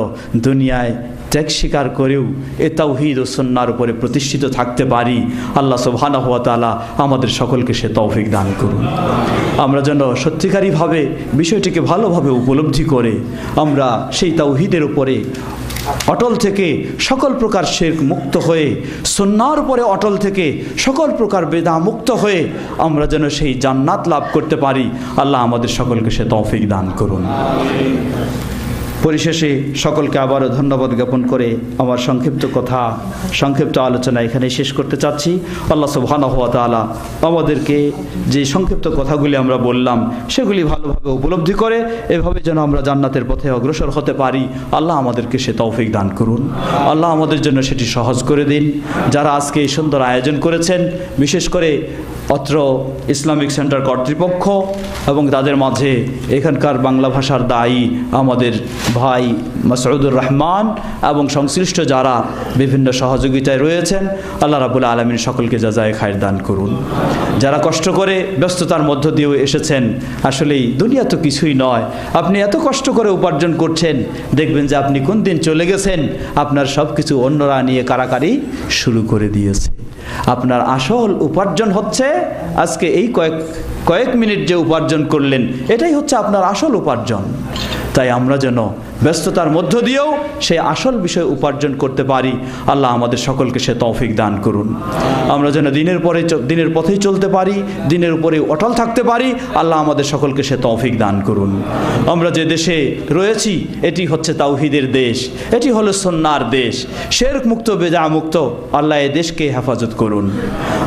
দুনিয়ায় ত্যাগ স্বীকার করেও এ তাওহীদ ও সুন্নাহর উপরে প্রতিষ্ঠিত থাকতে পারি। আল্লাহ সুবহানাহু ওয়া তাআলা আমাদের সকলকে সে তৌফিক দান করুন। আমরা যেন সত্যিকারীভাবে বিষয়টিকে ভালোভাবে উপলব্ধি করে আমরা সেই তাওহীদের উপরে অটল থেকে সকল প্রকার শিরক মুক্ত হয়ে, সুন্নাহর উপরে অটল থেকে সকল প্রকার বেদা মুক্ত হয়ে আমরা যেন সেই জান্নাত লাভ করতে পারি। আল্লাহ আমাদের সকলকে সে তৌফিক দান করুন। পরিশেষে সকলকে আবারও ধন্যবাদ জ্ঞাপন করে আমার সংক্ষিপ্ত আলোচনা এখানে শেষ করতে চাচ্ছি। আল্লাহ সুবহানাহু ওয়া তাআলা আমাদেরকে যে সংক্ষিপ্ত কথাগুলি আমরা বললাম সেগুলি ভালোভাবে উপলব্ধি করে এভাবে যেন আমরা জান্নাতের পথে অগ্রসর হতে পারি। আল্লাহ আমাদেরকে সে তৌফিক দান করুন। আল্লাহ আমাদের জন্য সেটি সহজ করে দিন। যারা আজকে এই সুন্দর আয়োজন করেছেন, বিশেষ করে অত্র ইসলামিক সেন্টার কর্তৃপক্ষ এবং তাদের মাঝে এখানকার বাংলা ভাষার দায়ী আমাদের ভাই মাসউদুর রহমান এবং সংশ্লিষ্ট যারা বিভিন্ন সহযোগিতায় রয়েছেন, আল্লাহ রাব্বুল আলামিন সকলকে জাযায়ে খায়র দান করুন। যারা কষ্ট করে ব্যস্ততার মধ্য দিয়েও এসেছেন, আসলেই দুনিয়া তো কিছুই নয়, আপনি এত কষ্ট করে উপার্জন করছেন, দেখবেন যে আপনি কোন দিন চলে গেছেন আপনার সব কিছু অন্যরা নিয়ে কারাকারি শুরু করে দিয়েছে। আপনার আসল উপার্জন হচ্ছে আজকে এই কয়েক মিনিট যে উপার্জন করলেন, এটাই হচ্ছে আপনার আসল উপার্জন। তাই আমরা যেন ব্যস্ততার মধ্য দিয়েও সেই আসল বিষয় উপার্জন করতে পারি। আল্লাহ আমাদের সকলকে সে তৌফিক দান করুন। আমরা যেন দিনের পথেই চলতে পারি, দিনের উপরে অটল থাকতে পারি। আল্লাহ আমাদের সকলকে সে তৌফিক দান করুন। আমরা যে দেশে রয়েছি এটি হচ্ছে তাওহীদের দেশ, এটি হলো সুন্নাহর দেশ, শিরক মুক্ত, বেদা মুক্ত। আল্লাহ এই দেশকে হেফাজত করুন,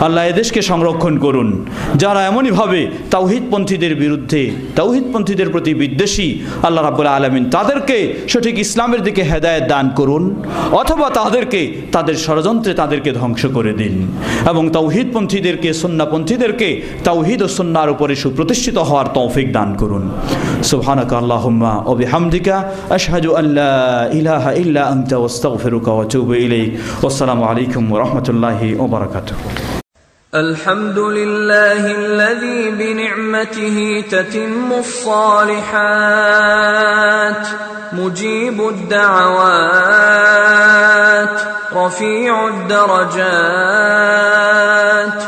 আল্লাহ এই দেশকে সংরক্ষণ করুন। যারা এমনইভাবে তাওহীদপন্থীদের বিরুদ্ধে, তাওহীদপন্থীদের প্রতি বিদ্বেষী, আল্লাহ রাব্বুল আলামিন তাদেরকে সঠিক ইসলামের দিকে হেদায়েত দান করুন, অথবা তাদের ষড়যন্ত্রে তাদেরকে ধ্বংস করে দিন এবং তাওহীদপন্থীদেরকে, সুন্নাহপন্থীদেরকে তাওহীদ ও সুন্নাহর উপরে সুপ্রতিষ্ঠিত হওয়ার তৌফিক দান করুন। সুবহানাকা আল্লাহুম্মা ওয়া বিহামদিকা আশহাদু আল্লা ইলাহা ইল্লা আনতা আস্তাগফিরুকা ওয়া আতুবু ইলাইক। ওয়াসসালামু আলাইকুম ওয়া রাহমাতুল্লাহি ওয়া বারাকাতুহু। الحمد لله الذي بنعمته تتم الصالحات، مجيب الدعوات، رفيع الدرجات،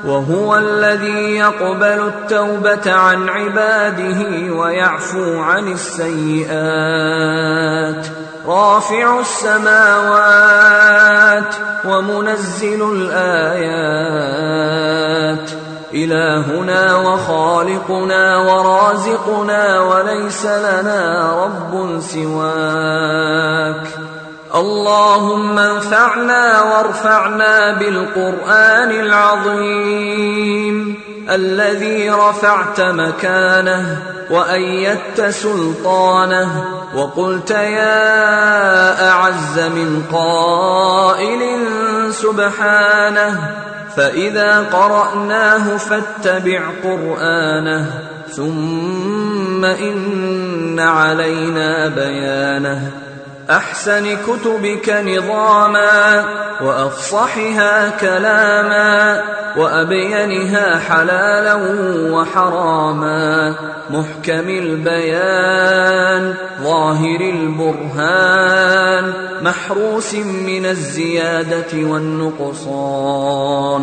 وهو الذي يقبل التوبة عن عباده ويعفو عن السيئات، رافع السماوات ومنزل الآيات، إلهنا وخالقنا ورازقنا وليس لنا رب سواك. اللهم انفعنا وارفعنا بالقرآن العظيم الذي رفعت مكانه وأيدت سلطانه وقلت يا أعز من قائل سبحانه، فإذا قرأناه فاتبع قرآنه ثم إن علينا بيانه. أحسن كتبك نظاما وأفصحها كلاما وأبينها حلالا وحراما، محكم البيان ظاهر البرهان محروس من الزيادة والنقصان.